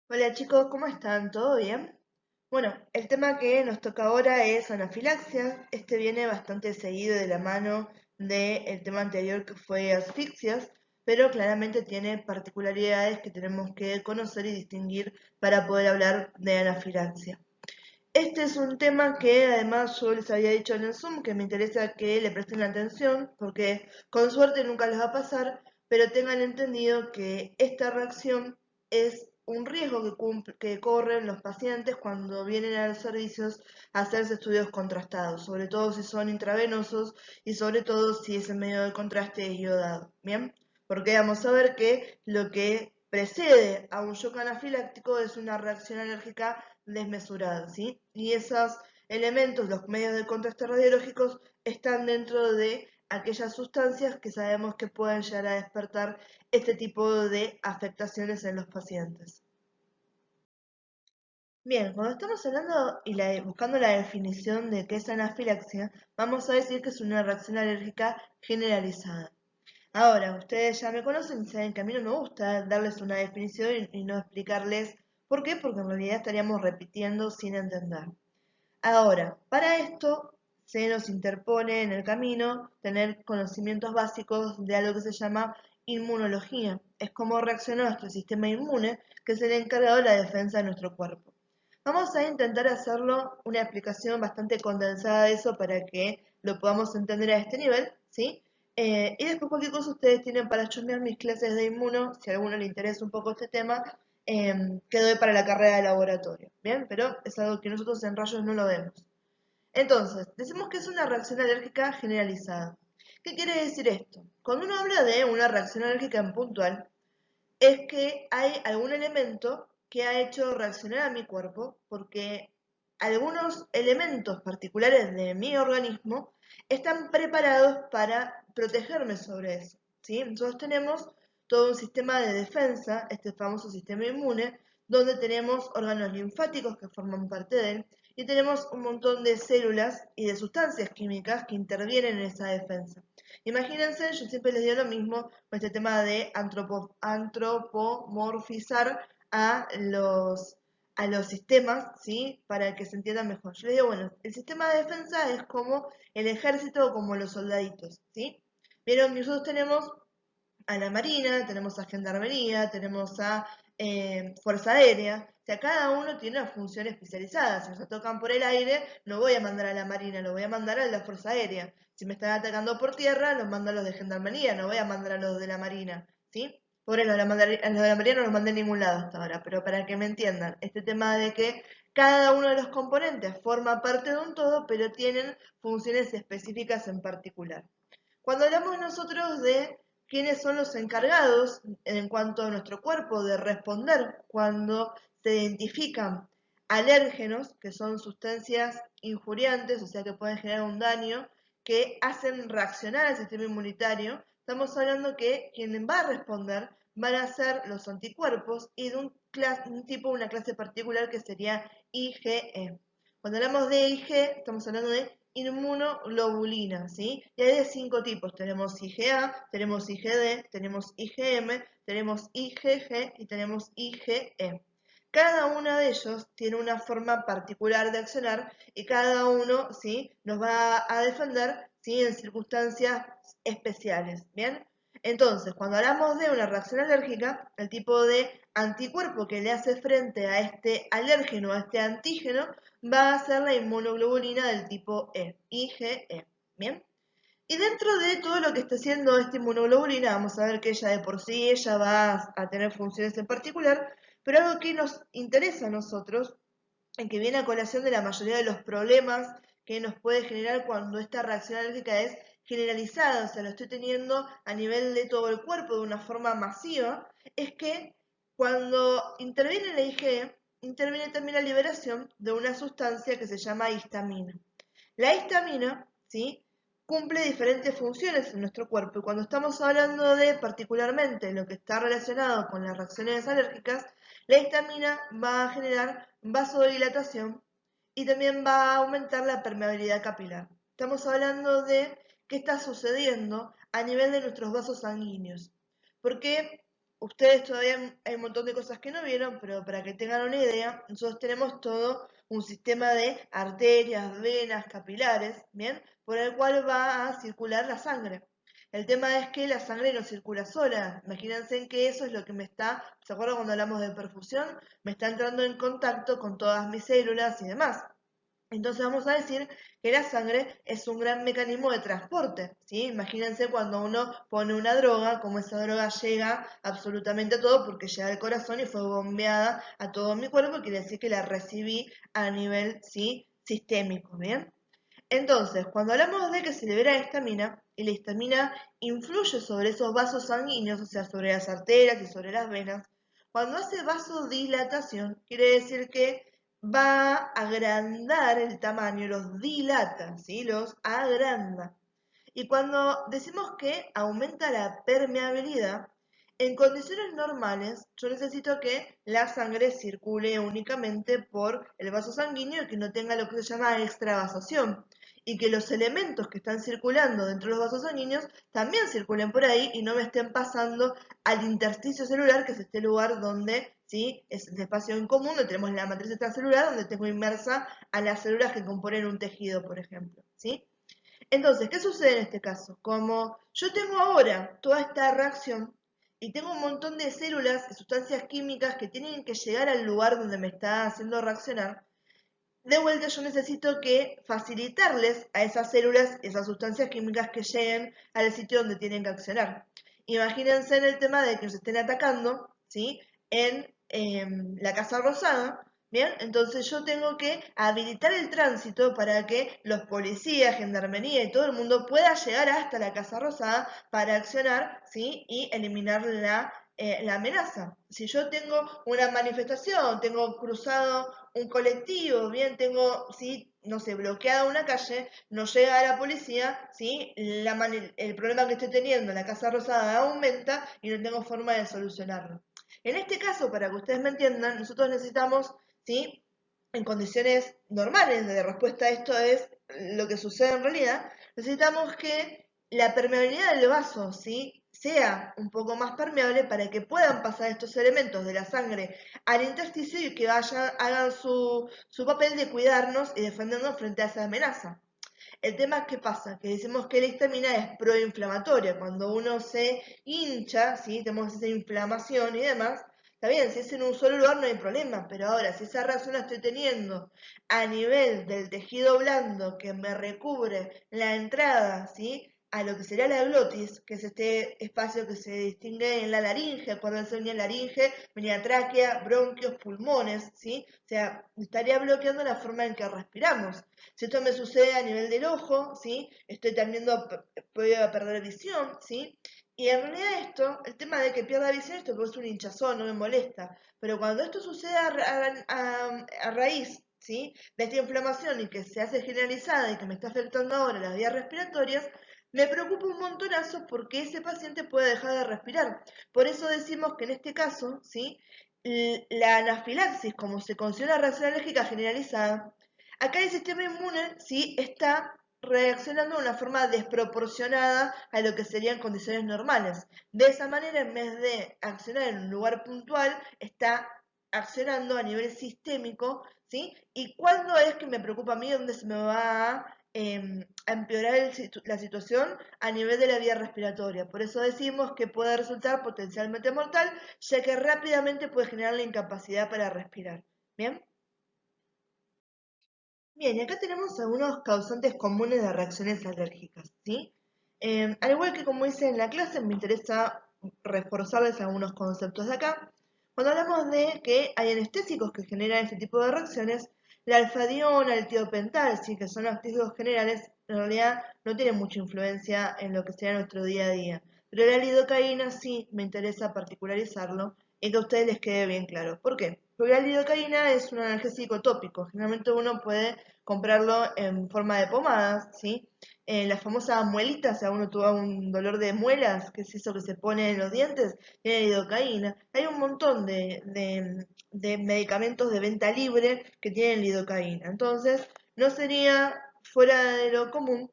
Hola chicos, ¿cómo están? ¿Todo bien? Bueno, el tema que nos toca ahora es anafilaxia. Este viene bastante seguido de la mano del tema anterior que fue asfixias, pero claramente tiene particularidades que tenemos que conocer y distinguir para poder hablar de anafilaxia. Este es un tema que además yo les había dicho en el Zoom que me interesa que le presten atención porque con suerte nunca les va a pasar, pero tengan entendido que esta reacción es un riesgo que corren los pacientes cuando vienen a los servicios a hacerse estudios contrastados, sobre todo si son intravenosos y sobre todo si ese medio de contraste es iodado. ¿Bien? Porque vamos a ver que lo que precede a un shock anafiláctico es una reacción alérgica desmesurada, ¿sí? Y esos elementos, los medios de contraste radiológicos, están dentro de aquellas sustancias que sabemos que pueden llegar a despertar este tipo de afectaciones en los pacientes. Bien, cuando estamos hablando y buscando la definición de qué es anafilaxia, vamos a decir que es una reacción alérgica generalizada. Ahora, ustedes ya me conocen y saben que a mí no me gusta darles una definición y no explicarles por qué, porque en realidad estaríamos repitiendo sin entender. Ahora, para esto se nos interpone en el camino tener conocimientos básicos de algo que se llama inmunología. Es cómo reacciona nuestro sistema inmune, que es el encargado de la defensa de nuestro cuerpo. Vamos a intentar hacerlo una explicación bastante condensada de eso para que lo podamos entender a este nivel, ¿sí? Y después cualquier cosa ustedes tienen para chusmear mis clases de inmuno, si a alguno le interesa un poco este tema, que doy para la carrera de laboratorio, ¿bien? Pero es algo que nosotros en rayos no lo vemos. Entonces, decimos que es una reacción alérgica generalizada. ¿Qué quiere decir esto? Cuando uno habla de una reacción alérgica en puntual, es que hay algún elemento que ha hecho reaccionar a mi cuerpo porque algunos elementos particulares de mi organismo están preparados para protegerme sobre eso, ¿sí? Nosotros tenemos todo un sistema de defensa, este famoso sistema inmune, donde tenemos órganos linfáticos que forman parte de él y tenemos un montón de células y de sustancias químicas que intervienen en esa defensa. Imagínense, yo siempre les digo lo mismo con este tema de antropomorfizar a los sistemas, ¿sí? Para que se entienda mejor. Yo les digo, bueno, el sistema de defensa es como el ejército o como los soldaditos, ¿sí? Vieron, nosotros tenemos a la Marina, tenemos a Gendarmería, tenemos a Fuerza Aérea. O sea, cada uno tiene una función especializada. Si nos atacan por el aire, no voy a mandar a la Marina, lo voy a mandar a la Fuerza Aérea. Si me están atacando por tierra, los mando a los de Gendarmería, no voy a mandar a los de la Marina. ¿Sí? Por eso, a los de la Marina no los mandé a ningún lado hasta ahora, pero para que me entiendan, este tema de que cada uno de los componentes forma parte de un todo, pero tienen funciones específicas en particular. Cuando hablamos nosotros de quiénes son los encargados en cuanto a nuestro cuerpo de responder cuando se identifican alérgenos, que son sustancias injuriantes, o sea que pueden generar un daño, que hacen reaccionar al sistema inmunitario, estamos hablando que quien va a responder van a ser los anticuerpos y de un tipo, una clase particular que sería IgE. Cuando hablamos de Ig, estamos hablando de inmunoglobulina, ¿sí? Y hay de 5 tipos. Tenemos IgA, tenemos IgD, tenemos IgM, tenemos IgG y tenemos IgE. Cada uno de ellos tiene una forma particular de accionar y cada uno, ¿sí? Nos va a defender, ¿sí? En circunstancias especiales, ¿bien? Entonces, cuando hablamos de una reacción alérgica, el tipo de anticuerpo que le hace frente a este alérgeno, a este antígeno, va a ser la inmunoglobulina del tipo E, IgE. ¿Bien? Y dentro de todo lo que está haciendo esta inmunoglobulina, vamos a ver que ella de por sí, ella va a tener funciones en particular, pero algo que nos interesa a nosotros, en que viene a colación de la mayoría de los problemas que nos puede generar cuando esta reacción alérgica es generalizada, o sea, lo estoy teniendo a nivel de todo el cuerpo de una forma masiva, es que cuando interviene la IgE, interviene también la liberación de una sustancia que se llama histamina. La histamina, ¿sí? Cumple diferentes funciones en nuestro cuerpo y cuando estamos hablando de particularmente lo que está relacionado con las reacciones alérgicas, la histamina va a generar vasodilatación y también va a aumentar la permeabilidad capilar. Estamos hablando de qué está sucediendo a nivel de nuestros vasos sanguíneos. Porque ustedes todavía hay un montón de cosas que no vieron, pero para que tengan una idea, nosotros tenemos todo un sistema de arterias, venas, capilares, ¿bien? Por el cual va a circular la sangre. El tema es que la sangre no circula sola. Imagínense que eso es lo que me está, ¿se acuerdan cuando hablamos de perfusión? Me está entrando en contacto con todas mis células y demás. Entonces vamos a decir que la sangre es un gran mecanismo de transporte, ¿sí? Imagínense cuando uno pone una droga, cómo esa droga llega absolutamente a todo porque llega al corazón y fue bombeada a todo mi cuerpo, quiere decir que la recibí a nivel, ¿sí? Sistémico, ¿bien? Entonces, cuando hablamos de que se libera histamina, y la histamina influye sobre esos vasos sanguíneos, o sea, sobre las arterias y sobre las venas, cuando hace vasodilatación, quiere decir que va a agrandar el tamaño, los dilata, ¿sí? Los agranda. Y cuando decimos que aumenta la permeabilidad, en condiciones normales yo necesito que la sangre circule únicamente por el vaso sanguíneo y que no tenga lo que se llama extravasación. Y que los elementos que están circulando dentro de los vasos sanguíneos también circulen por ahí y no me estén pasando al intersticio celular, que es este lugar donde, ¿sí? Es el espacio en común, donde tenemos la matriz extracelular, donde tengo inmersa a las células que componen un tejido, por ejemplo, ¿sí? Entonces, ¿qué sucede en este caso? Como yo tengo ahora toda esta reacción y tengo un montón de células y sustancias químicas que tienen que llegar al lugar donde me está haciendo reaccionar, de vuelta yo necesito que facilitarles a esas células, esas sustancias químicas que lleguen al sitio donde tienen que accionar. Imagínense en el tema de que nos estén atacando, ¿sí? En la Casa Rosada, ¿bien? Entonces yo tengo que habilitar el tránsito para que los policías, gendarmería y todo el mundo pueda llegar hasta la Casa Rosada para accionar, ¿sí? Y eliminar la amenaza. Si yo tengo una manifestación, tengo cruzado un colectivo, bien, tengo, ¿sí? No sé, bloqueada una calle, no llega a la policía, ¿sí? El problema que estoy teniendo en la Casa Rosada aumenta y no tengo forma de solucionarlo. En este caso, para que ustedes me entiendan, nosotros necesitamos, ¿sí? En condiciones normales de respuesta a esto es lo que sucede en realidad, necesitamos que la permeabilidad del vaso, ¿sí? Sea un poco más permeable para que puedan pasar estos elementos de la sangre al intersticio y que hagan su papel de cuidarnos y defendernos frente a esa amenaza. El tema es que pasa, que decimos que la histamina es proinflamatoria, cuando uno se hincha, ¿sí? Tenemos esa inflamación y demás, está bien, si es en un solo lugar no hay problema, pero ahora si esa reacción la estoy teniendo a nivel del tejido blando que me recubre la entrada, ¿sí? A lo que sería la glotis, que es este espacio que se distingue en la laringe, acuérdense, venía laringe, venía tráquea, bronquios, pulmones, ¿sí? O sea, estaría bloqueando la forma en que respiramos. Si esto me sucede a nivel del ojo, ¿sí? Estoy también puedo perder visión, ¿sí? Y en realidad esto, el tema de que pierda visión, esto es un hinchazón, no me molesta. Pero cuando esto sucede a raíz, ¿sí? De esta inflamación y que se hace generalizada y que me está afectando ahora las vías respiratorias, me preocupa un montonazo porque ese paciente puede dejar de respirar. Por eso decimos que en este caso, ¿sí? La anafilaxis, como se considera reacción alérgica generalizada, acá el sistema inmune sí está reaccionando de una forma desproporcionada a lo que serían condiciones normales. De esa manera, en vez de accionar en un lugar puntual, está accionando a nivel sistémico, ¿sí? ¿Y cuándo es que me preocupa a mí dónde se me va a empeorar la situación a nivel de la vía respiratoria? Por eso decimos que puede resultar potencialmente mortal, ya que rápidamente puede generar la incapacidad para respirar. ¿Bien? Bien, y acá tenemos algunos causantes comunes de reacciones alérgicas, ¿sí? Al igual que como hice en la clase, me interesa reforzarles algunos conceptos de acá. Cuando hablamos de que hay anestésicos que generan este tipo de reacciones, la alfadiona, el tiopental, ¿sí? Que son anestésicos generales, en realidad no tienen mucha influencia en lo que sería nuestro día a día. Pero la lidocaína sí me interesa particularizarlo y que a ustedes les quede bien claro. ¿Por qué? Porque la lidocaína es un analgésico tópico. Generalmente uno puede comprarlo en forma de pomadas, ¿sí? La famosa muelita, si uno tuvo un dolor de muelas, que es eso que se pone en los dientes, tiene lidocaína. Hay un montón de medicamentos de venta libre que tienen lidocaína. Entonces, no sería fuera de lo común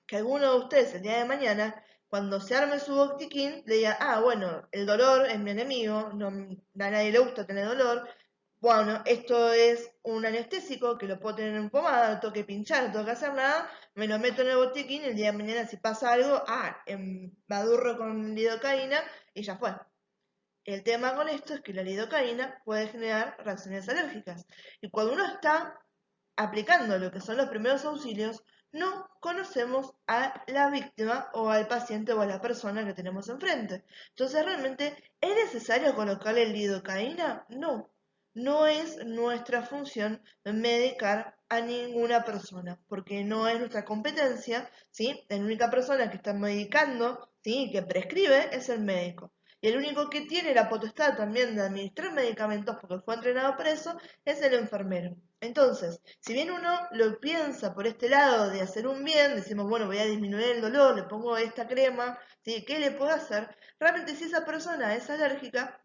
que alguno de ustedes el día de mañana cuando se arme su botiquín, le diga, ah, bueno, el dolor es mi enemigo, no, a nadie le gusta tener dolor. Bueno, esto es un anestésico que lo puedo tener en pomada, no tengo que pinchar, no tengo que hacer nada, me lo meto en el botiquín y el día de mañana si pasa algo, me adurro con lidocaína y ya fue. El tema con esto es que la lidocaína puede generar reacciones alérgicas. Y cuando uno está aplicando lo que son los primeros auxilios, no conocemos a la víctima o al paciente o a la persona que tenemos enfrente. Entonces, ¿realmente es necesario colocarle lidocaína? No, no es nuestra función medicar a ninguna persona, porque no es nuestra competencia, ¿sí? La única persona que está medicando, ¿sí? Que prescribe es el médico. Y el único que tiene la potestad también de administrar medicamentos, porque fue entrenado para eso, es el enfermero. Entonces, si bien uno lo piensa por este lado de hacer un bien, decimos, bueno, voy a disminuir el dolor, le pongo esta crema, ¿sí? ¿Qué le puedo hacer? Realmente si esa persona es alérgica,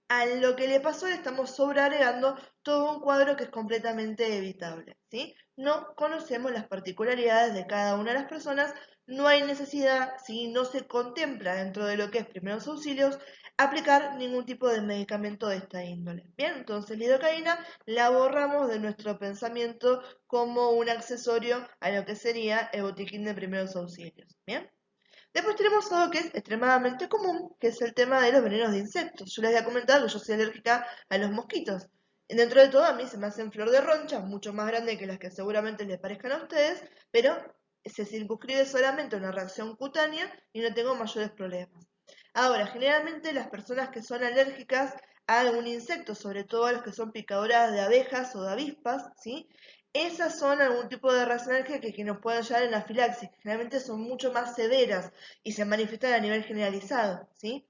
a lo que le pasó le estamos sobreagregando todo un cuadro que es completamente evitable, ¿sí? No conocemos las particularidades de cada una de las personas, no hay necesidad, si no se contempla dentro de lo que es primeros auxilios, aplicar ningún tipo de medicamento de esta índole. Bien, entonces la lidocaína la borramos de nuestro pensamiento como un accesorio a lo que sería el botiquín de primeros auxilios. Bien. Después tenemos algo que es extremadamente común, que es el tema de los venenos de insectos. Yo les había comentado que yo soy alérgica a los mosquitos. Y dentro de todo a mí se me hacen flor de roncha, mucho más grande que las que seguramente les parezcan a ustedes, pero se circunscribe solamente a una reacción cutánea y no tengo mayores problemas. Ahora, generalmente las personas que son alérgicas a algún insecto, sobre todo a los que son picadoras de abejas o de avispas, ¿sí? Esas son algún tipo de reacción alérgica que nos pueden llevar en anafilaxis. Generalmente son mucho más severas y se manifiestan a nivel generalizado, ¿sí?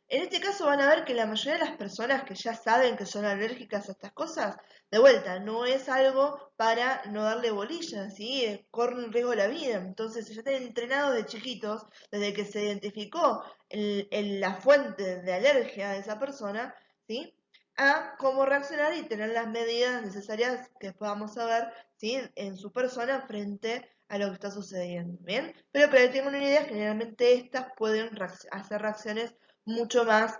En este caso van a ver que la mayoría de las personas que ya saben que son alérgicas a estas cosas, de vuelta, no es algo para no darle bolilla, ¿sí? Corren riesgo la vida. Entonces, ya están entrenados de chiquitos, desde que se identificó la fuente de alergia de esa persona, ¿sí? A cómo reaccionar y tener las medidas necesarias que después vamos a ver, ¿sí? En su persona frente a lo que está sucediendo, ¿bien? Pero para que tengan una idea, generalmente estas pueden hacer reacciones mucho más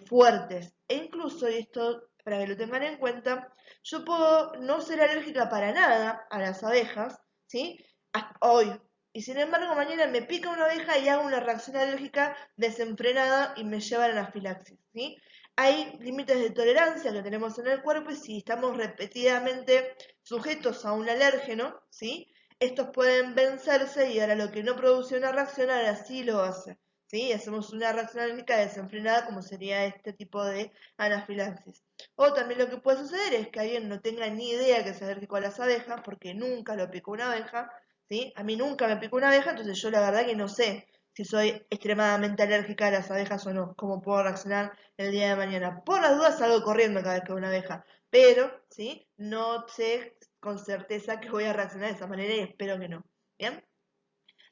fuertes. E incluso, y esto para que lo tengan en cuenta, yo puedo no ser alérgica para nada a las abejas, ¿sí? Hasta hoy. Y sin embargo, mañana me pica una abeja y hago una reacción alérgica desenfrenada y me lleva a la anafilaxis, ¿sí? Hay límites de tolerancia que tenemos en el cuerpo y si estamos repetidamente sujetos a un alérgeno, ¿sí? Estos pueden vencerse y ahora lo que no produce una reacción, ahora sí lo hace. ¿Sí? Hacemos una reacción alérgica desenfrenada como sería este tipo de anafilaxis. O también lo que puede suceder es que alguien no tenga ni idea que es alérgico a las abejas porque nunca lo picó una abeja, ¿sí? A mí nunca me picó una abeja, entonces yo la verdad que no sé si soy extremadamente alérgica a las abejas o no, cómo puedo reaccionar el día de mañana. Por las dudas salgo corriendo cada vez que veo una abeja, pero, ¿sí? No sé con certeza que voy a reaccionar de esa manera y espero que no. ¿Bien?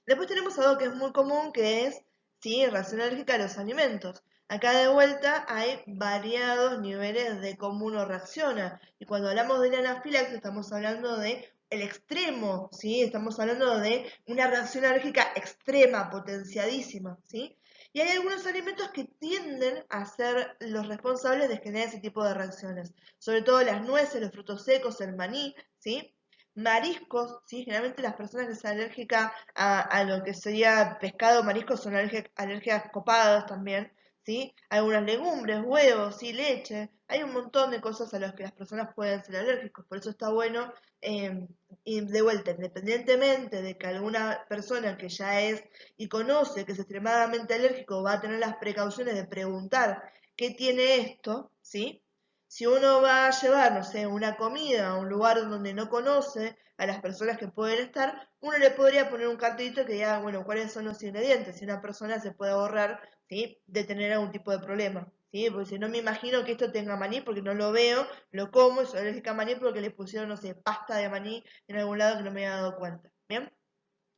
Después tenemos algo que es muy común, que es, sí, reacción alérgica a los alimentos. Acá de vuelta hay variados niveles de cómo uno reacciona. Y cuando hablamos de la anafilaxis estamos hablando de el extremo, ¿sí? Estamos hablando de una reacción alérgica extrema, potenciadísima, ¿sí? Y hay algunos alimentos que tienden a ser los responsables de generar ese tipo de reacciones. Sobre todo las nueces, los frutos secos, el maní, ¿sí? Mariscos, ¿sí? Generalmente las personas que son alérgicas a lo que sería pescado, mariscos son alérgicas copadas también, ¿sí? Algunas legumbres, huevos, ¿sí? Leche. Hay un montón de cosas a las que las personas pueden ser alérgicos. Por eso está bueno, y de vuelta, independientemente de que alguna persona que ya es y conoce que es extremadamente alérgico va a tener las precauciones de preguntar qué tiene esto, ¿sí? Si uno va a llevar, no sé, una comida a un lugar donde no conoce a las personas que pueden estar, uno le podría poner un cartelito que diga, bueno, cuáles son los ingredientes, si una persona se puede ahorrar, ¿sí? De tener algún tipo de problema, ¿sí? Porque si no me imagino que esto tenga maní porque no lo veo, lo como y soy alérgica a maní porque le pusieron, no sé, pasta de maní en algún lado que no me había dado cuenta, ¿bien?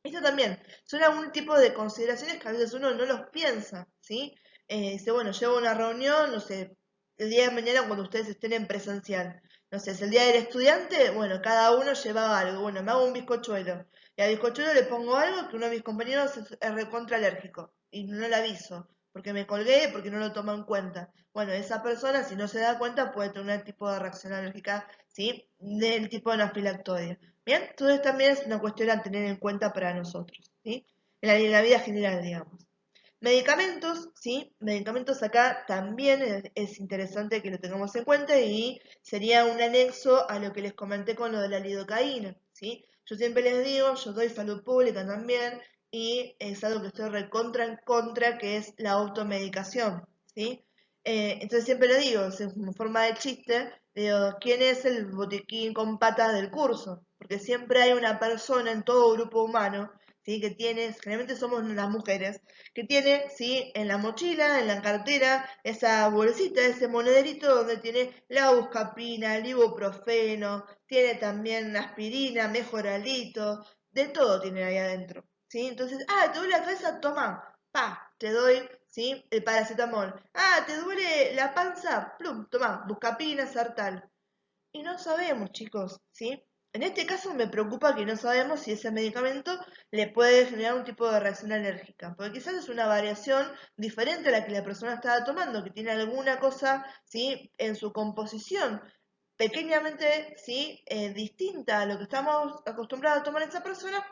Esto también son algún tipo de consideraciones que a veces uno no los piensa, ¿sí? Dice, bueno, llevo una reunión, no sé, el día de mañana cuando ustedes estén en presencial. No sé, es el día del estudiante, bueno, cada uno lleva algo. Bueno, me hago un bizcochuelo. Y al bizcochuelo le pongo algo que uno de mis compañeros es recontra alérgico. y no le aviso, porque me colgué, porque no lo tomo en cuenta. Bueno, esa persona, si no se da cuenta, puede tener un tipo de reacción alérgica, ¿sí? Del tipo de anafilaxia. Bien, entonces también es una cuestión a tener en cuenta para nosotros, ¿sí? En la vida general, digamos. Medicamentos, sí, medicamentos acá también es interesante que lo tengamos en cuenta y sería un anexo a lo que les comenté con lo de la lidocaína, ¿sí? Yo siempre les digo, yo doy salud pública también y es algo que estoy recontra en contra, que es la automedicación, ¿sí? Entonces siempre le digo, en forma de chiste, digo, ¿quién es el botiquín con patas del curso? Porque siempre hay una persona en todo grupo humano, ¿sí? Que tiene, generalmente somos las mujeres, que tiene, ¿sí? En la mochila, en la cartera, esa bolsita, ese monederito donde tiene la buscapina, el ibuprofeno, tiene también aspirina, mejoralito, de todo tiene ahí adentro, ¿sí? Entonces, te duele la cabeza, toma, te doy, ¿sí? El paracetamol. Te duele la panza, plum, toma, buscapina, sartal. Y no sabemos, chicos, ¿sí? En este caso me preocupa que no sabemos si ese medicamento le puede generar un tipo de reacción alérgica, porque quizás es una variación diferente a la que la persona estaba tomando, que tiene alguna cosa, ¿sí? En su composición pequeñamente, ¿sí? Distinta a lo que estamos acostumbrados a tomar esa persona,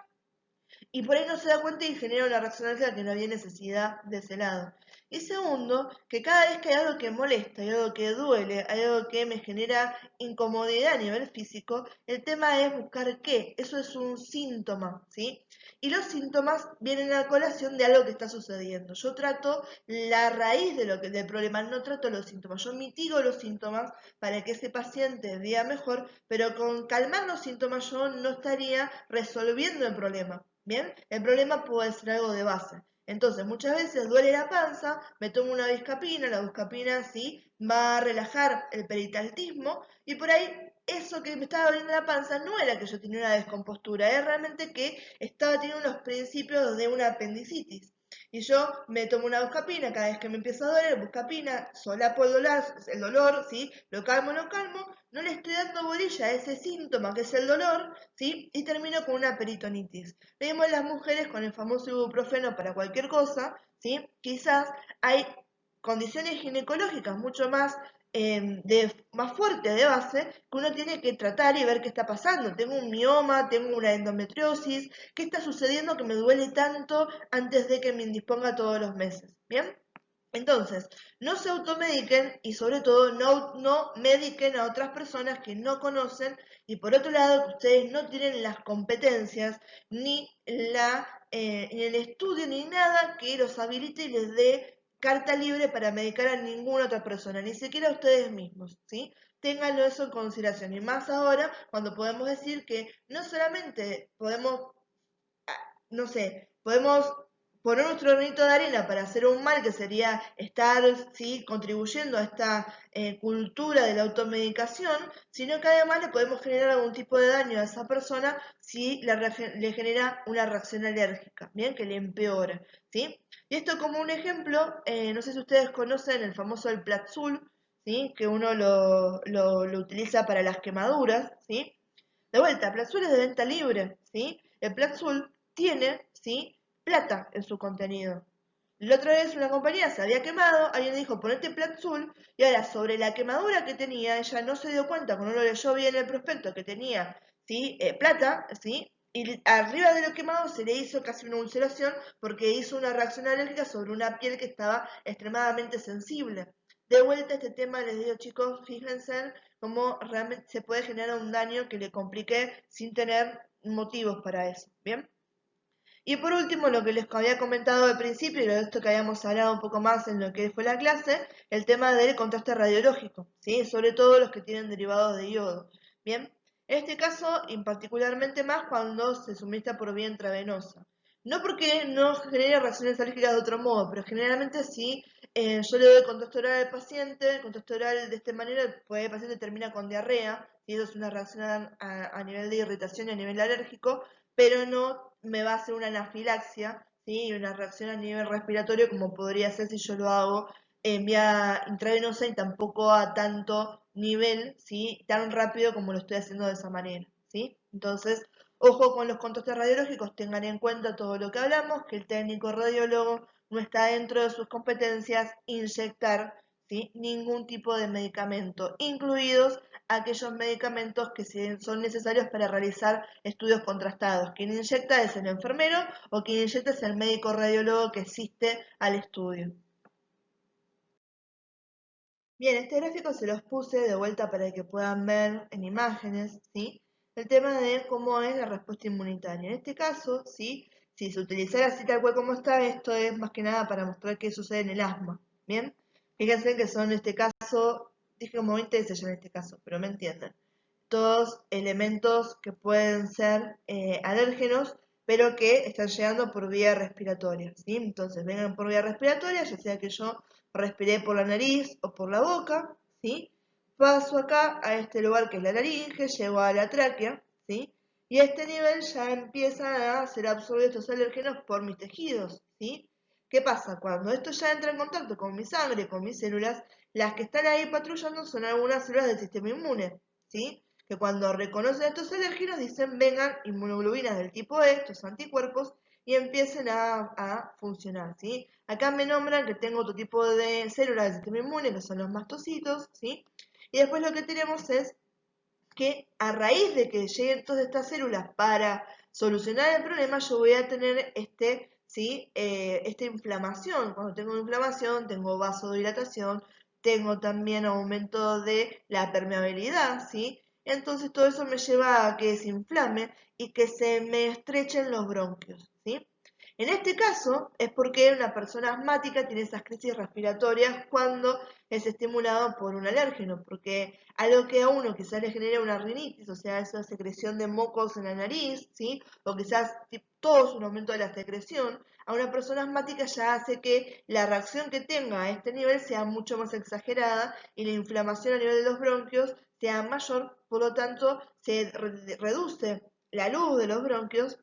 y por ahí no se da cuenta y genera una reacción alérgica que no había necesidad de ese lado. Y segundo, que cada vez que hay algo que molesta, hay algo que duele, hay algo que me genera incomodidad a nivel físico, el tema es buscar qué. Eso es un síntoma, ¿sí? Y los síntomas vienen a colación de algo que está sucediendo. Yo trato la raíz de del problema, no trato los síntomas. Yo mitigo los síntomas para que ese paciente viva mejor, pero con calmar los síntomas yo no estaría resolviendo el problema. Bien, el problema puede ser algo de base. Entonces, muchas veces duele la panza, me tomo una Viscapina, la Viscapina sí va a relajar el peritaltismo y por ahí eso que me estaba doliendo la panza no era que yo tenía una descompostura, era realmente que estaba teniendo los principios de una apendicitis. Y yo me tomo una buscapina cada vez que me empieza a doler, buscapina, solapo el dolor, ¿sí? Lo calmo, no le estoy dando bolilla a ese síntoma que es el dolor, ¿sí? Y termino con una peritonitis. Vemos las mujeres con el famoso ibuprofeno para cualquier cosa, ¿sí? Quizás hay condiciones ginecológicas mucho más más fuerte de base que uno tiene que tratar y ver qué está pasando. Tengo un mioma, tengo una endometriosis, ¿qué está sucediendo que me duele tanto antes de que me indisponga todos los meses? ¿Bien? Entonces, no se automediquen y sobre todo no mediquen a otras personas que no conocen y por otro lado que ustedes no tienen las competencias ni el estudio ni nada que los habilite y les dé carta libre para medicar a ninguna otra persona, ni siquiera a ustedes mismos, ¿sí? Ténganlo eso en consideración y más ahora cuando podemos decir que no solamente podemos no sé, podemos poner nuestro granito de arena para hacer un mal que sería estar, sí, contribuyendo a esta cultura de la automedicación, sino que además le podemos generar algún tipo de daño a esa persona si le genera una reacción alérgica, bien, que le empeora, ¿sí? Y esto como un ejemplo, no sé si ustedes conocen el famoso el Platzul, ¿sí? Que uno lo utiliza para las quemaduras, ¿sí? De vuelta, Platzul es de venta libre, ¿sí? El Platzul tiene, ¿sí? Plata en su contenido. La otra vez una compañía se había quemado, alguien le dijo ponete Platzul y ahora sobre la quemadura que tenía, ella no se dio cuenta, cuando no lo leyó bien el prospecto que tenía, ¿sí? Plata, ¿sí? Y arriba de lo quemado se le hizo casi una ulceración porque hizo una reacción alérgica sobre una piel que estaba extremadamente sensible. De vuelta a este tema les digo chicos, fíjense cómo realmente se puede generar un daño que le complique sin tener motivos para eso, ¿bien? Y por último, lo que les había comentado al principio y de esto que habíamos hablado un poco más en lo que fue la clase, el tema del contraste radiológico, ¿sí? Sobre todo los que tienen derivados de yodo, ¿bien? En este caso, y particularmente más cuando se suministra por vía intravenosa. No porque no genere reacciones alérgicas de otro modo, pero generalmente sí, yo le doy contraste oral al paciente, contraste oral de esta manera, pues el paciente termina con diarrea, y eso es una reacción a nivel de irritación y a nivel alérgico, pero no me va a hacer una anafilaxia, ¿sí? Una reacción a nivel respiratorio como podría ser si yo lo hago en vía intravenosa y tampoco a tanto nivel, ¿sí? Tan rápido como lo estoy haciendo de esa manera, ¿sí? Entonces, ojo con los contrastes radiológicos, tengan en cuenta todo lo que hablamos, que el técnico radiólogo no está dentro de sus competencias inyectar, ¿sí?, ningún tipo de medicamento, incluidos aquellos medicamentos que son necesarios para realizar estudios contrastados. Quien inyecta es el enfermero o quien inyecta es el médico radiólogo que asiste al estudio. Bien, este gráfico se los puse de vuelta para que puedan ver en imágenes, ¿sí?, el tema de cómo es la respuesta inmunitaria. En este caso, ¿sí?, si se utilizara así tal cual como está, esto es más que nada para mostrar qué sucede en el asma. Bien, fíjense que son en este caso, dije como 20 veces ya en este caso, pero me entienden. Todos elementos que pueden ser alérgenos, pero que están llegando por vía respiratoria, ¿sí? Entonces vengan por vía respiratoria, ya sea que yo respiré por la nariz o por la boca, ¿sí? Paso acá a este lugar que es la laringe, llego a la tráquea, ¿sí? Y a este nivel ya empiezan a ser absorbidos estos alérgenos por mis tejidos, ¿sí? ¿Qué pasa? Cuando esto ya entra en contacto con mi sangre, con mis células, las que están ahí patrullando son algunas células del sistema inmune, ¿sí?, que cuando reconocen estos alérgenos dicen vengan inmunoglobulinas del tipo E, estos anticuerpos, y empiecen a funcionar, ¿sí? Acá me nombran que tengo otro tipo de células del sistema inmune, que son los mastocitos, ¿sí? Y después lo que tenemos es que a raíz de que lleguen todas estas células para solucionar el problema, yo voy a tener ¿sí?, esta inflamación. Cuando tengo inflamación, tengo vasodilatación, tengo también aumento de la permeabilidad, ¿sí? Entonces todo eso me lleva a que se inflame y que se me estrechen los bronquios, ¿sí? En este caso es porque una persona asmática tiene esas crisis respiratorias cuando es estimulado por un alérgeno, porque algo que a uno quizás le genera una rinitis, o sea, esa secreción de mocos en la nariz, ¿sí?, o quizás todo es un aumento de la secreción, a una persona asmática ya hace que la reacción que tenga a este nivel sea mucho más exagerada y la inflamación a nivel de los bronquios sea mayor, por lo tanto se reduce la luz de los bronquios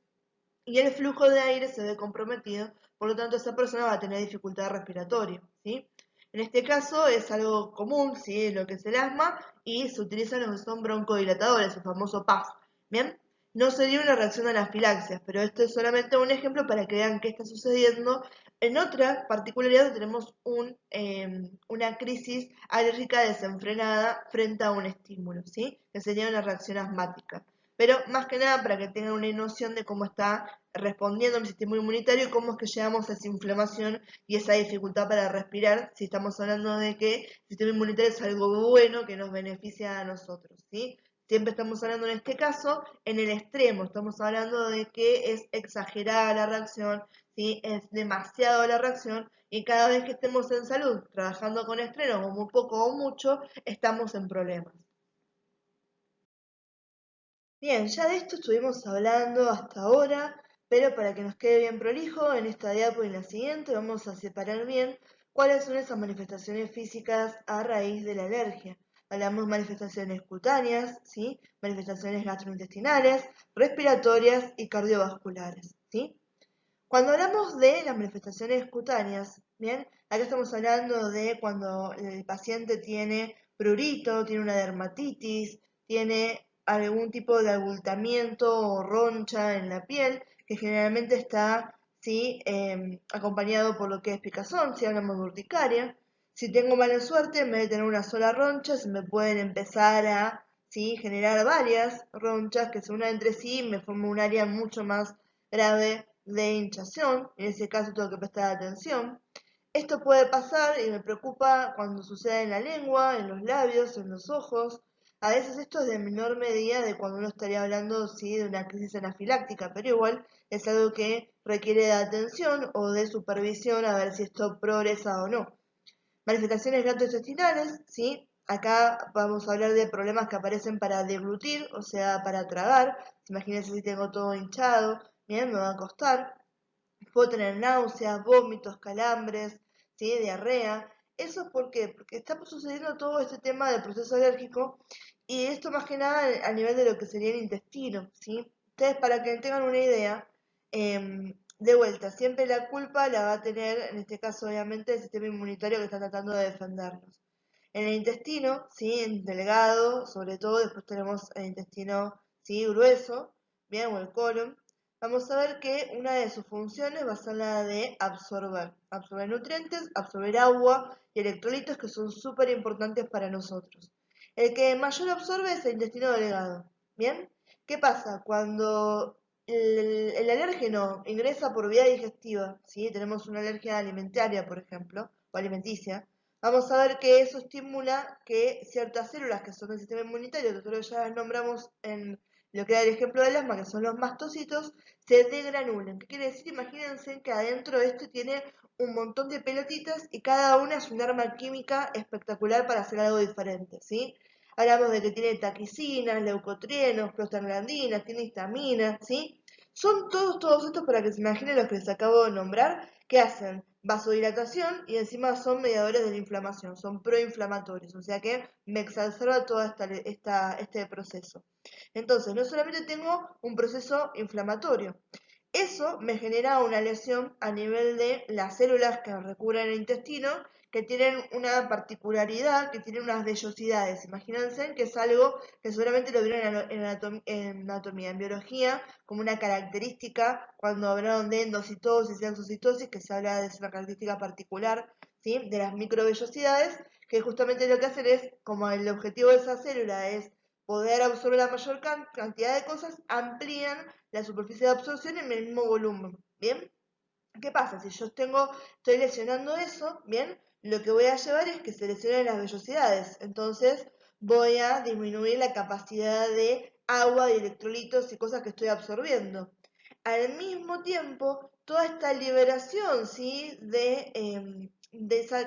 y el flujo de aire se ve comprometido, por lo tanto esa persona va a tener dificultad respiratoria, ¿sí? En este caso es algo común, ¿sí?, lo que es el asma, y se utilizan los que son broncodilatadores, el famoso PAF, ¿bien? No sería una reacción a anafilaxia, pero esto es solamente un ejemplo para que vean qué está sucediendo. En otra particularidad tenemos una crisis alérgica desenfrenada frente a un estímulo, ¿sí?, que sería una reacción asmática. Pero más que nada para que tengan una noción de cómo está respondiendo mi sistema inmunitario y cómo es que llegamos a esa inflamación y esa dificultad para respirar, si estamos hablando de que el sistema inmunitario es algo bueno que nos beneficia a nosotros, ¿sí? Siempre estamos hablando en este caso en el extremo, estamos hablando de que es exagerada la reacción, ¿sí?, es demasiado la reacción, y cada vez que estemos en salud trabajando con estreno, como poco o mucho, estamos en problemas. Bien, ya de esto estuvimos hablando hasta ahora, pero para que nos quede bien prolijo, en esta diapo y en la siguiente vamos a separar bien cuáles son esas manifestaciones físicas a raíz de la alergia. Hablamos manifestaciones cutáneas, ¿sí?, manifestaciones gastrointestinales, respiratorias y cardiovasculares, ¿sí? Cuando hablamos de las manifestaciones cutáneas, bien, acá estamos hablando de cuando el paciente tiene prurito, tiene una dermatitis, tiene algún tipo de abultamiento o roncha en la piel, que generalmente está, ¿sí?, acompañado por lo que es picazón, si hablamos de urticaria. Si tengo mala suerte, en vez de tener una sola roncha, se me pueden empezar a, ¿sí?, generar varias ronchas que se unan entre sí y me forman un área mucho más grave de hinchazón. En ese caso tengo que prestar atención. Esto puede pasar y me preocupa cuando sucede en la lengua, en los labios, en los ojos. A veces esto es de menor medida de cuando uno estaría hablando, sí, de una crisis anafiláctica, pero igual es algo que requiere de atención o de supervisión a ver si esto progresa o no. Manifestaciones gastrointestinales, ¿sí? Acá vamos a hablar de problemas que aparecen para deglutir, o sea, para tragar. Imagínense si tengo todo hinchado, bien, me va a costar. Puedo tener náuseas, vómitos, calambres, ¿sí?, diarrea. ¿Eso por qué? Porque está sucediendo todo este tema del proceso alérgico y esto más que nada a nivel de lo que sería el intestino, ¿sí? Ustedes, para que tengan una idea, de vuelta, siempre la culpa la va a tener, en este caso obviamente, el sistema inmunitario que está tratando de defendernos. En el intestino, ¿sí?, en delgado, sobre todo, después tenemos el intestino, ¿sí?, grueso, bien, o el colon. vamos a ver que una de sus funciones va a ser la de absorber nutrientes, absorber agua y electrolitos que son súper importantes para nosotros. El que mayor absorbe es el intestino delgado, ¿bien? ¿Qué pasa? Cuando el alérgeno ingresa por vía digestiva, ¿sí? Tenemos una alergia alimentaria, por ejemplo, o alimenticia, vamos a ver que eso estimula que ciertas células que son del sistema inmunitario, que nosotros ya las nombramos en lo que era el ejemplo del asma, que son los mastocitos, se degranulan. ¿Qué quiere decir? Imagínense que adentro de esto tiene un montón de pelotitas y cada una es un arma química espectacular para hacer algo diferente, ¿sí? Hablamos de que tiene taquicinas, leucotrienos, prostaglandinas, tiene histamina, ¿sí? Son todos estos para que se imaginen los que les acabo de nombrar, que hacen vasodilatación y encima son mediadores de la inflamación, son proinflamatorios, o sea que me exacerba todo este proceso. Entonces, no solamente tengo un proceso inflamatorio, eso me genera una lesión a nivel de las células que recubren el intestino, que tienen una particularidad, que tienen unas vellosidades. Imagínense que es algo que seguramente lo vieron en anatomía, en biología, como una característica, cuando hablaron de endocitosis y exocitosis, que se habla de una característica particular, ¿sí? De las microvellosidades, que justamente lo que hacen es, como el objetivo de esa célula es poder absorber la mayor cantidad de cosas, amplían la superficie de absorción en el mismo volumen, ¿bien? ¿Qué pasa? Si yo estoy lesionando eso, ¿bien? Lo que voy a llevar es que se lesionen las vellosidades, entonces voy a disminuir la capacidad de agua, de electrolitos y cosas que estoy absorbiendo. Al mismo tiempo, toda esta liberación, ¿sí?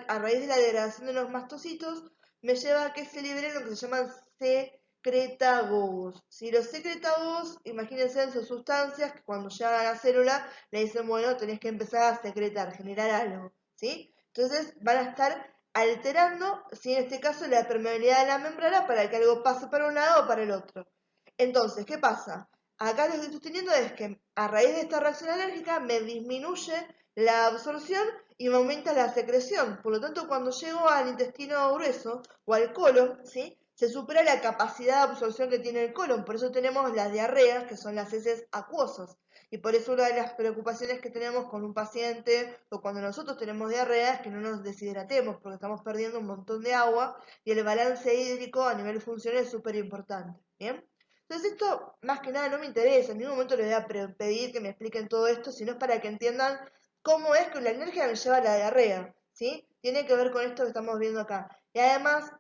A raíz de la degradación de los mastocitos, me lleva a que se liberen lo que se llaman secretagogos. Si los secretagogos, imagínense, son sustancias que cuando llegan a la célula le dicen, bueno, tenés que empezar a secretar, generar algo, ¿sí? Entonces van a estar alterando, ¿sí? En este caso, la permeabilidad de la membrana para que algo pase para un lado o para el otro. Entonces, ¿qué pasa? Acá lo que estoy teniendo es que a raíz de esta reacción alérgica me disminuye la absorción y me aumenta la secreción. Por lo tanto, cuando llego al intestino grueso o al colon, ¿sí? Se supera la capacidad de absorción que tiene el colon. Por eso tenemos las diarreas, que son las heces acuosas. Y por eso una de las preocupaciones que tenemos con un paciente o cuando nosotros tenemos diarrea es que no nos deshidratemos porque estamos perdiendo un montón de agua y el balance hídrico a nivel funcional es súper importante. ¿Bien? Entonces esto más que nada no me interesa, en ningún momento les voy a pedir que me expliquen todo esto, sino es para que entiendan cómo es que la alergia me lleva a la diarrea, ¿sí? Tiene que ver con esto que estamos viendo acá. Y además,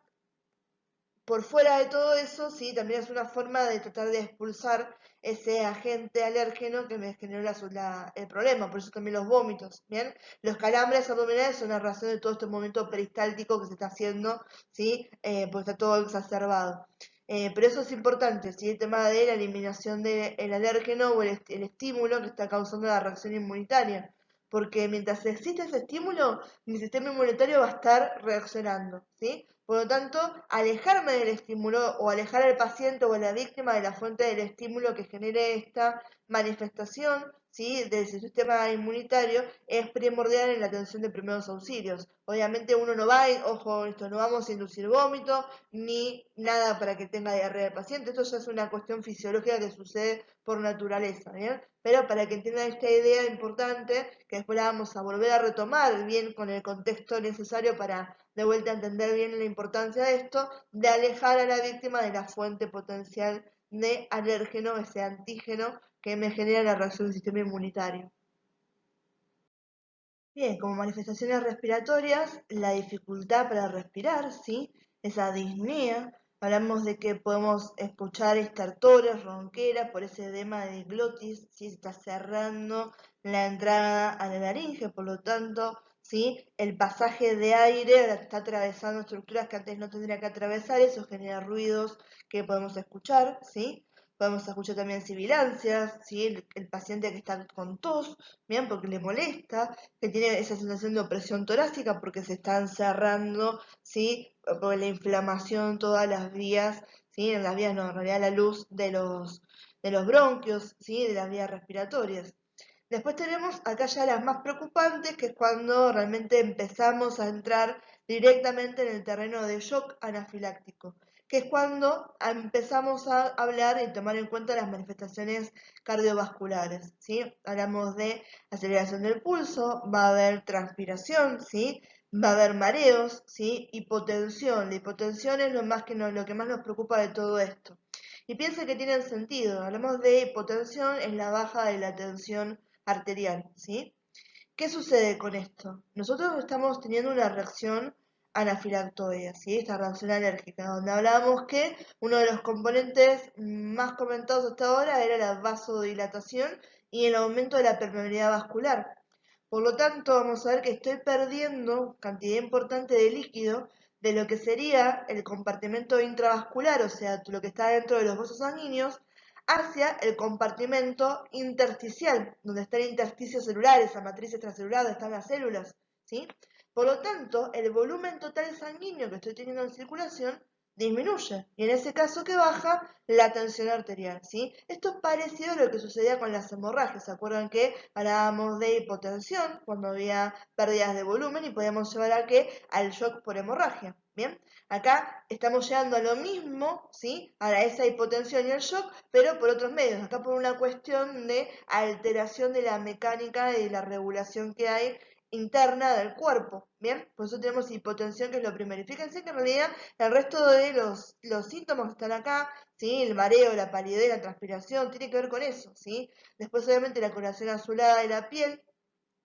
por fuera de todo eso, sí, también es una forma de tratar de expulsar ese agente alérgeno que me generó el problema, por eso también los vómitos, ¿bien? Los calambres abdominales son una razón de todo este momento peristáltico que se está haciendo, ¿sí? Porque está todo exacerbado. Pero eso es importante, ¿sí? El tema de la eliminación del alérgeno o el estímulo que está causando la reacción inmunitaria. Porque mientras existe ese estímulo, mi sistema inmunitario va a estar reaccionando, ¿sí? Por lo tanto, alejarme del estímulo o alejar al paciente o a la víctima de la fuente del estímulo que genere esta manifestación, ¿sí? Del sistema inmunitario es primordial en la atención de primeros auxilios. Obviamente uno no va, ojo, esto no vamos a inducir vómito ni nada para que tenga diarrea el paciente, esto ya es una cuestión fisiológica que sucede por naturaleza, ¿bien? Pero para que entiendan esta idea importante, que después la vamos a volver a retomar bien con el contexto necesario para de vuelta a entender bien la importancia de esto, de alejar a la víctima de la fuente potencial de alérgeno, ese antígeno que me genera la reacción del sistema inmunitario. Bien, como manifestaciones respiratorias, la dificultad para respirar, ¿sí? Esa disnea. Hablamos de que podemos escuchar estertores, ronquera, por ese edema de glotis, ¿sí? Se está cerrando la entrada a la laringe, por lo tanto, ¿sí? El pasaje de aire está atravesando estructuras que antes no tendría que atravesar, eso genera ruidos que podemos escuchar, ¿sí? Podemos escuchar también sibilancias, ¿sí? El paciente que está con tos, bien, porque le molesta, que tiene esa sensación de opresión torácica porque se están cerrando, ¿sí? Por la inflamación, todas las vías, ¿sí? En las vías, no, en realidad la luz de los bronquios, ¿sí? De las vías respiratorias. Después tenemos acá ya las más preocupantes, que es cuando realmente empezamos a entrar directamente en el terreno de shock anafiláctico. que es cuando empezamos a hablar y tomar en cuenta las manifestaciones cardiovasculares, ¿sí? Hablamos de aceleración del pulso, va a haber transpiración, ¿sí? Va a haber mareos, ¿sí? Hipotensión. La hipotensión es lo que más nos preocupa de todo esto. Y piensa que tienen sentido. Hablamos de hipotensión, es la baja de la tensión arterial, ¿sí? ¿Qué sucede con esto? Nosotros estamos teniendo una reacción anafilactoidea, ¿sí? Esta reacción alérgica, donde hablábamos que uno de los componentes más comentados hasta ahora era la vasodilatación y el aumento de la permeabilidad vascular. Por lo tanto, vamos a ver que estoy perdiendo cantidad importante de líquido de lo que sería el compartimento intravascular, o sea, lo que está dentro de los vasos sanguíneos, hacia el compartimento intersticial, donde está el intersticio celular, esa matriz extracelular donde están las células, ¿sí? Por lo tanto, el volumen total sanguíneo que estoy teniendo en circulación disminuye, y en ese caso que baja la tensión arterial, ¿sí? Esto es parecido a lo que sucedía con las hemorragias. ¿Se acuerdan que hablábamos de hipotensión cuando había pérdidas de volumen y podíamos llevar a qué? Al shock por hemorragia, ¿bien? Acá estamos llegando a lo mismo, ¿sí? A esa hipotensión y el shock, pero por otros medios. Acá por una cuestión de alteración de la mecánica y de la regulación que hay interna del cuerpo, ¿bien? Por eso tenemos hipotensión, que es lo primero. Y fíjense que en realidad el resto de los síntomas que están acá, ¿sí? El mareo, la palidez, la transpiración, tiene que ver con eso, ¿sí? Después obviamente la coloración azulada de la piel,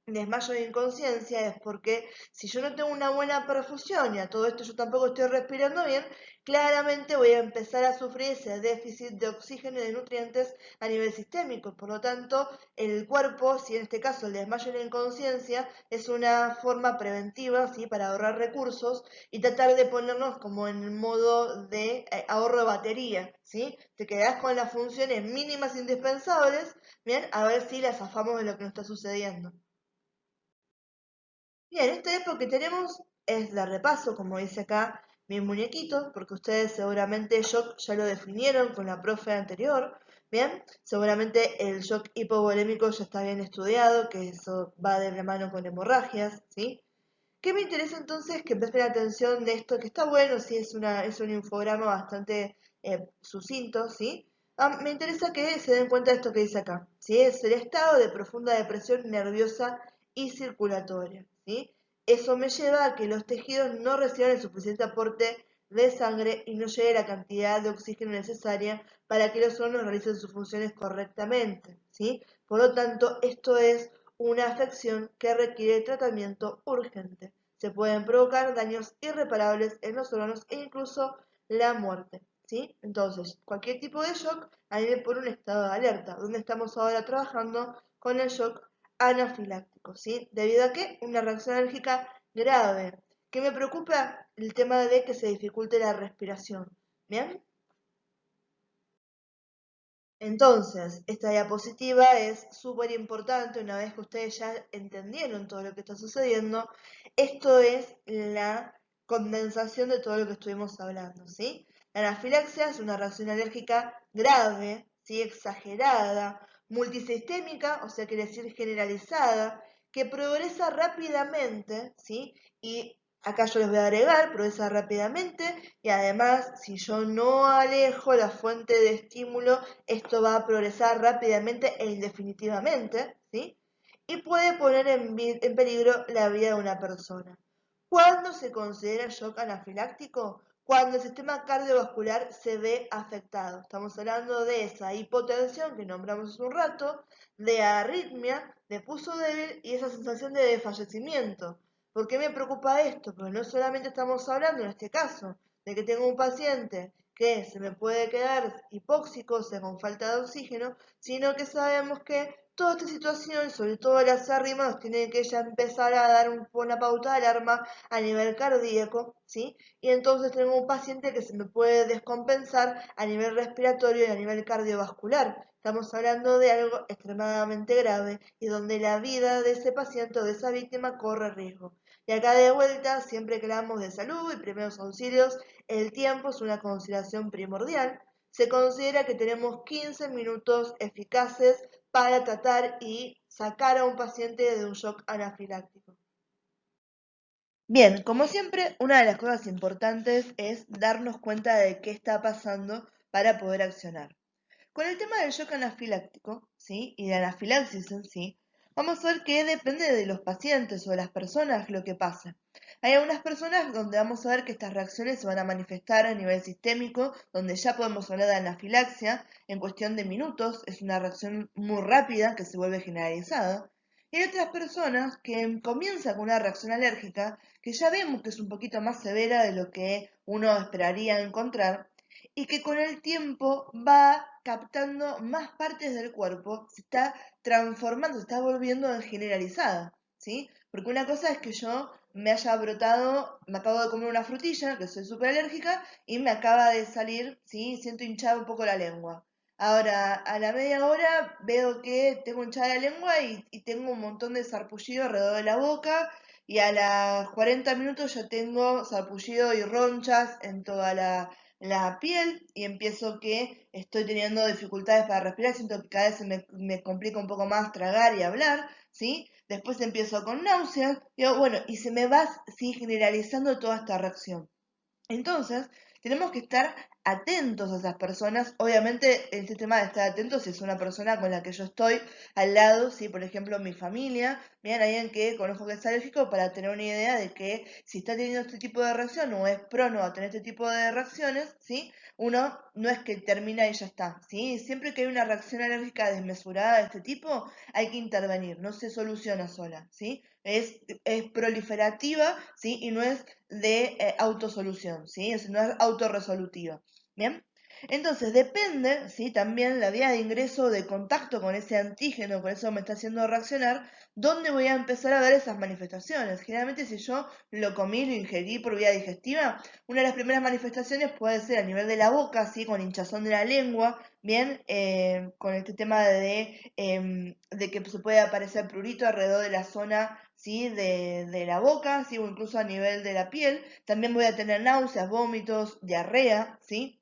desmayo de inconsciencia, es porque si yo no tengo una buena perfusión y a todo esto yo tampoco estoy respirando bien, claramente voy a empezar a sufrir ese déficit de oxígeno y de nutrientes a nivel sistémico. Por lo tanto, el cuerpo, si en este caso el desmayo y la inconsciencia, es una forma preventiva, ¿sí? Para ahorrar recursos y tratar de ponernos como en el modo de ahorro de batería, ¿sí? Te quedás con las funciones mínimas indispensables, bien, a ver si las zafamos de lo que nos está sucediendo. Bien, esta época que tenemos es la repaso, como dice acá mi muñequito, porque ustedes seguramente shock ya lo definieron con la profe anterior. Bien, seguramente el shock hipovolémico ya está bien estudiado, que eso va de la mano con hemorragias, ¿sí? ¿Qué me interesa entonces? Que presten atención de esto, que está bueno, sí, es un infograma bastante sucinto, ¿sí? Me interesa que se den cuenta de esto que dice acá, ¿sí? Es el estado de profunda depresión nerviosa y circulatoria, ¿sí? Eso me lleva a que los tejidos no reciban el suficiente aporte de sangre y no llegue la cantidad de oxígeno necesaria para que los órganos realicen sus funciones correctamente, ¿sí? Por lo tanto, esto es una afección que requiere tratamiento urgente. Se pueden provocar daños irreparables en los órganos e incluso la muerte, ¿sí? Entonces, cualquier tipo de shock a mí me pone un estado de alerta, donde estamos ahora trabajando con el shock anafiláctico, ¿sí? ¿Debido a qué? Una reacción alérgica grave. ¿Qué me preocupa? El tema de que se dificulte la respiración, ¿bien? Entonces, esta diapositiva es súper importante una vez que ustedes ya entendieron todo lo que está sucediendo. Esto es la condensación de todo lo que estuvimos hablando, ¿sí? La anafilaxia es una reacción alérgica grave, ¿sí? Exagerada, multisistémica, o sea, quiere decir generalizada, que progresa rápidamente, ¿sí? Y acá yo les voy a agregar, progresa rápidamente y además, si yo no alejo la fuente de estímulo, esto va a progresar rápidamente e indefinitivamente, ¿sí? Y puede poner en peligro la vida de una persona. ¿Cuándo se considera shock anafiláctico? Cuando el sistema cardiovascular se ve afectado. Estamos hablando de esa hipotensión que nombramos hace un rato, de arritmia, de pulso débil y esa sensación de desfallecimiento. ¿Por qué me preocupa esto? Porque no solamente estamos hablando en este caso de que tengo un paciente que se me puede quedar hipóxico, o sea, con falta de oxígeno, sino que sabemos que toda esta situación, sobre todo las arrimas, nos tiene que ya empezar a dar una pauta de alarma a nivel cardíaco, ¿sí? Y entonces tengo un paciente que se me puede descompensar a nivel respiratorio y a nivel cardiovascular. Estamos hablando de algo extremadamente grave y donde la vida de ese paciente o de esa víctima corre riesgo. Y acá de vuelta, siempre que hablamos de salud y primeros auxilios, el tiempo es una consideración primordial. Se considera que tenemos 15 minutos eficaces para tratar y sacar a un paciente de un shock anafiláctico. Bien, como siempre, una de las cosas importantes es darnos cuenta de qué está pasando para poder accionar. Con el tema del shock anafiláctico, ¿sí? Y de anafilaxis en sí, vamos a ver que depende de los pacientes o de las personas lo que pasa. Hay algunas personas donde vamos a ver que estas reacciones se van a manifestar a nivel sistémico, donde ya podemos hablar de anafilaxia en cuestión de minutos, es una reacción muy rápida que se vuelve generalizada. Y hay otras personas que comienzan con una reacción alérgica, que ya vemos que es un poquito más severa de lo que uno esperaría encontrar, y que con el tiempo va captando más partes del cuerpo, se está transformando, se está volviendo en generalizada, ¿sí? Porque una cosa es que yo me haya brotado, me acabo de comer una frutilla, que soy súper alérgica, y me acaba de salir, ¿sí? Siento hinchada un poco la lengua. Ahora, a la media hora veo que tengo hinchada la lengua y tengo un montón de sarpullido alrededor de la boca, y a las 40 minutos ya tengo sarpullido y ronchas en toda la piel y empiezo que estoy teniendo dificultades para respirar, siento que cada vez me complica un poco más tragar y hablar, ¿sí? Después empiezo con náuseas, digo, bueno, y se me va, sí, generalizando toda esta reacción. Entonces, tenemos que estar atentos a esas personas. Obviamente, el sistema de estar atentos si es una persona con la que yo estoy al lado, si por ejemplo mi familia, miren alguien que conozco que es alérgico, para tener una idea de que si está teniendo este tipo de reacción o es prono a tener este tipo de reacciones, ¿sí? Uno no es que termina y ya está, ¿sí? Siempre que hay una reacción alérgica desmesurada de este tipo, hay que intervenir, no se soluciona sola, ¿sí? Es proliferativa, ¿sí? Y no es de autosolución, ¿sí? No es autorresolutiva. ¿Bien? Entonces, depende, ¿sí? También la vía de ingreso de contacto con ese antígeno, con eso que me está haciendo reaccionar, dónde voy a empezar a ver esas manifestaciones. Generalmente, si yo lo comí, lo ingerí por vía digestiva, una de las primeras manifestaciones puede ser a nivel de la boca, ¿sí? Con hinchazón de la lengua, bien, con este tema de que se puede aparecer prurito alrededor de la zona, ¿sí? De la boca, ¿sí? O incluso a nivel de la piel. También voy a tener náuseas, vómitos, diarrea, ¿sí?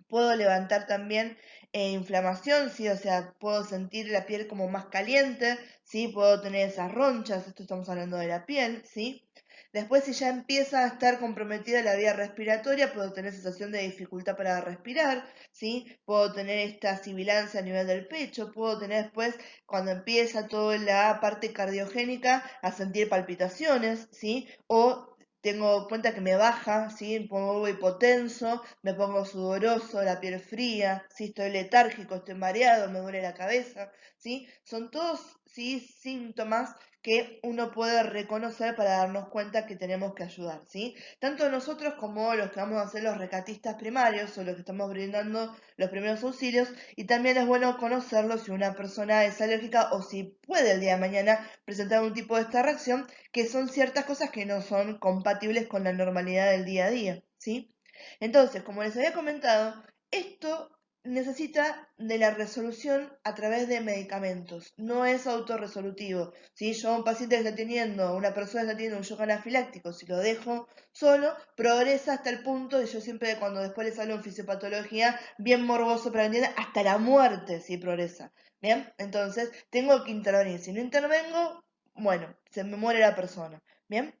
Puedo levantar también inflamación, ¿sí? O sea, puedo sentir la piel como más caliente, ¿sí? Puedo tener esas ronchas, esto estamos hablando de la piel, ¿sí? Después, si ya empieza a estar comprometida la vía respiratoria, puedo tener sensación de dificultad para respirar, ¿sí? Puedo tener esta sibilancia a nivel del pecho, puedo tener después, cuando empieza toda la parte cardiogénica, a sentir palpitaciones, ¿sí? O tengo cuenta que me baja, ¿sí? Me pongo hipotenso, me pongo sudoroso, la piel fría, ¿sí? Estoy letárgico, estoy mareado, me duele la cabeza, ¿sí? Son todos, ¿sí? Síntomas que uno puede reconocer para darnos cuenta que tenemos que ayudar, ¿sí? Tanto nosotros como los que vamos a ser los rescatistas primarios o los que estamos brindando los primeros auxilios, y también es bueno conocerlo si una persona es alérgica o si puede el día de mañana presentar un tipo de esta reacción, que son ciertas cosas que no son compatibles con la normalidad del día a día, ¿sí? Entonces, como les había comentado, esto necesita de la resolución a través de medicamentos, no es autorresolutivo. Si yo a un paciente que está teniendo, una persona que está teniendo un shock anafiláctico, si lo dejo solo, progresa hasta el punto, y yo siempre cuando después les hablo en fisiopatología, bien morboso para que entiendan, hasta la muerte si progresa. Bien, entonces tengo que intervenir. Si no intervengo, bueno, se me muere la persona. Bien,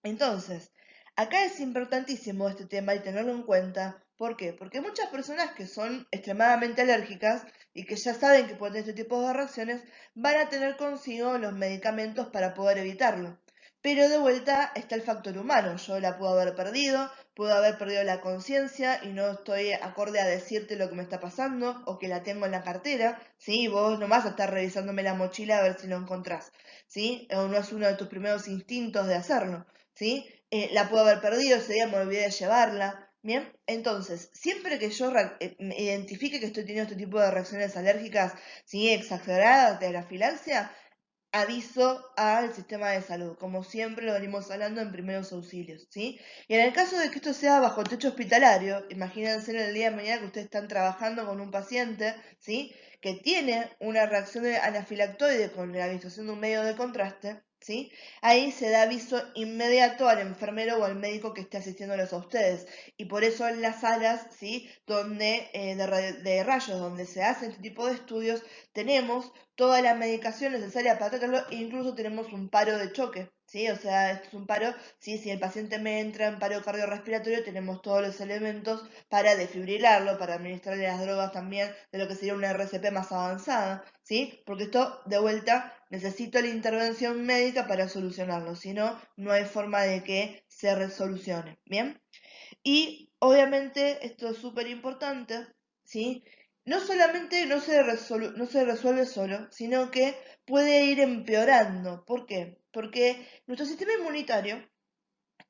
entonces, acá es importantísimo este tema y tenerlo en cuenta. ¿Por qué? Porque muchas personas que son extremadamente alérgicas y que ya saben que pueden tener este tipo de reacciones, van a tener consigo los medicamentos para poder evitarlo. Pero de vuelta está el factor humano. Yo la puedo haber perdido la conciencia y no estoy acorde a decirte lo que me está pasando o que la tengo en la cartera, ¿sí? Vos no vas a estar revisándome la mochila a ver si lo encontrás, ¿sí? O no es uno de tus primeros instintos de hacerlo. ¿Sí? La puedo haber perdido, ese día me olvidé de llevarla. Bien, entonces, siempre que yo me identifique que estoy teniendo este tipo de reacciones alérgicas, ¿sí? Exageradas de la filaxia, aviso al sistema de salud, como siempre lo venimos hablando en primeros auxilios, ¿sí? Y en el caso de que esto sea bajo techo hospitalario, imagínense en el día de mañana que ustedes están trabajando con un paciente, ¿sí? Que tiene una reacción anafilactoide con la administración de un medio de contraste, ¿sí? Ahí se da aviso inmediato al enfermero o al médico que esté asistiéndolos a ustedes. Y por eso en las salas, ¿sí? Donde, de rayos, donde se hace este tipo de estudios, tenemos toda la medicación necesaria para tratarlo e incluso tenemos un paro de choque, ¿sí? O sea, esto es un paro, ¿sí? Si el paciente me entra en paro cardiorrespiratorio, tenemos todos los elementos para desfibrilarlo, para administrarle las drogas también, de lo que sería una RCP más avanzada, ¿sí? Porque esto, de vuelta, necesito la intervención médica para solucionarlo, si no, no hay forma de que se resolucione, ¿bien? Y obviamente esto es súper importante, ¿sí? No solamente no se resuelve solo, sino que puede ir empeorando. ¿Por qué? Porque nuestro sistema inmunitario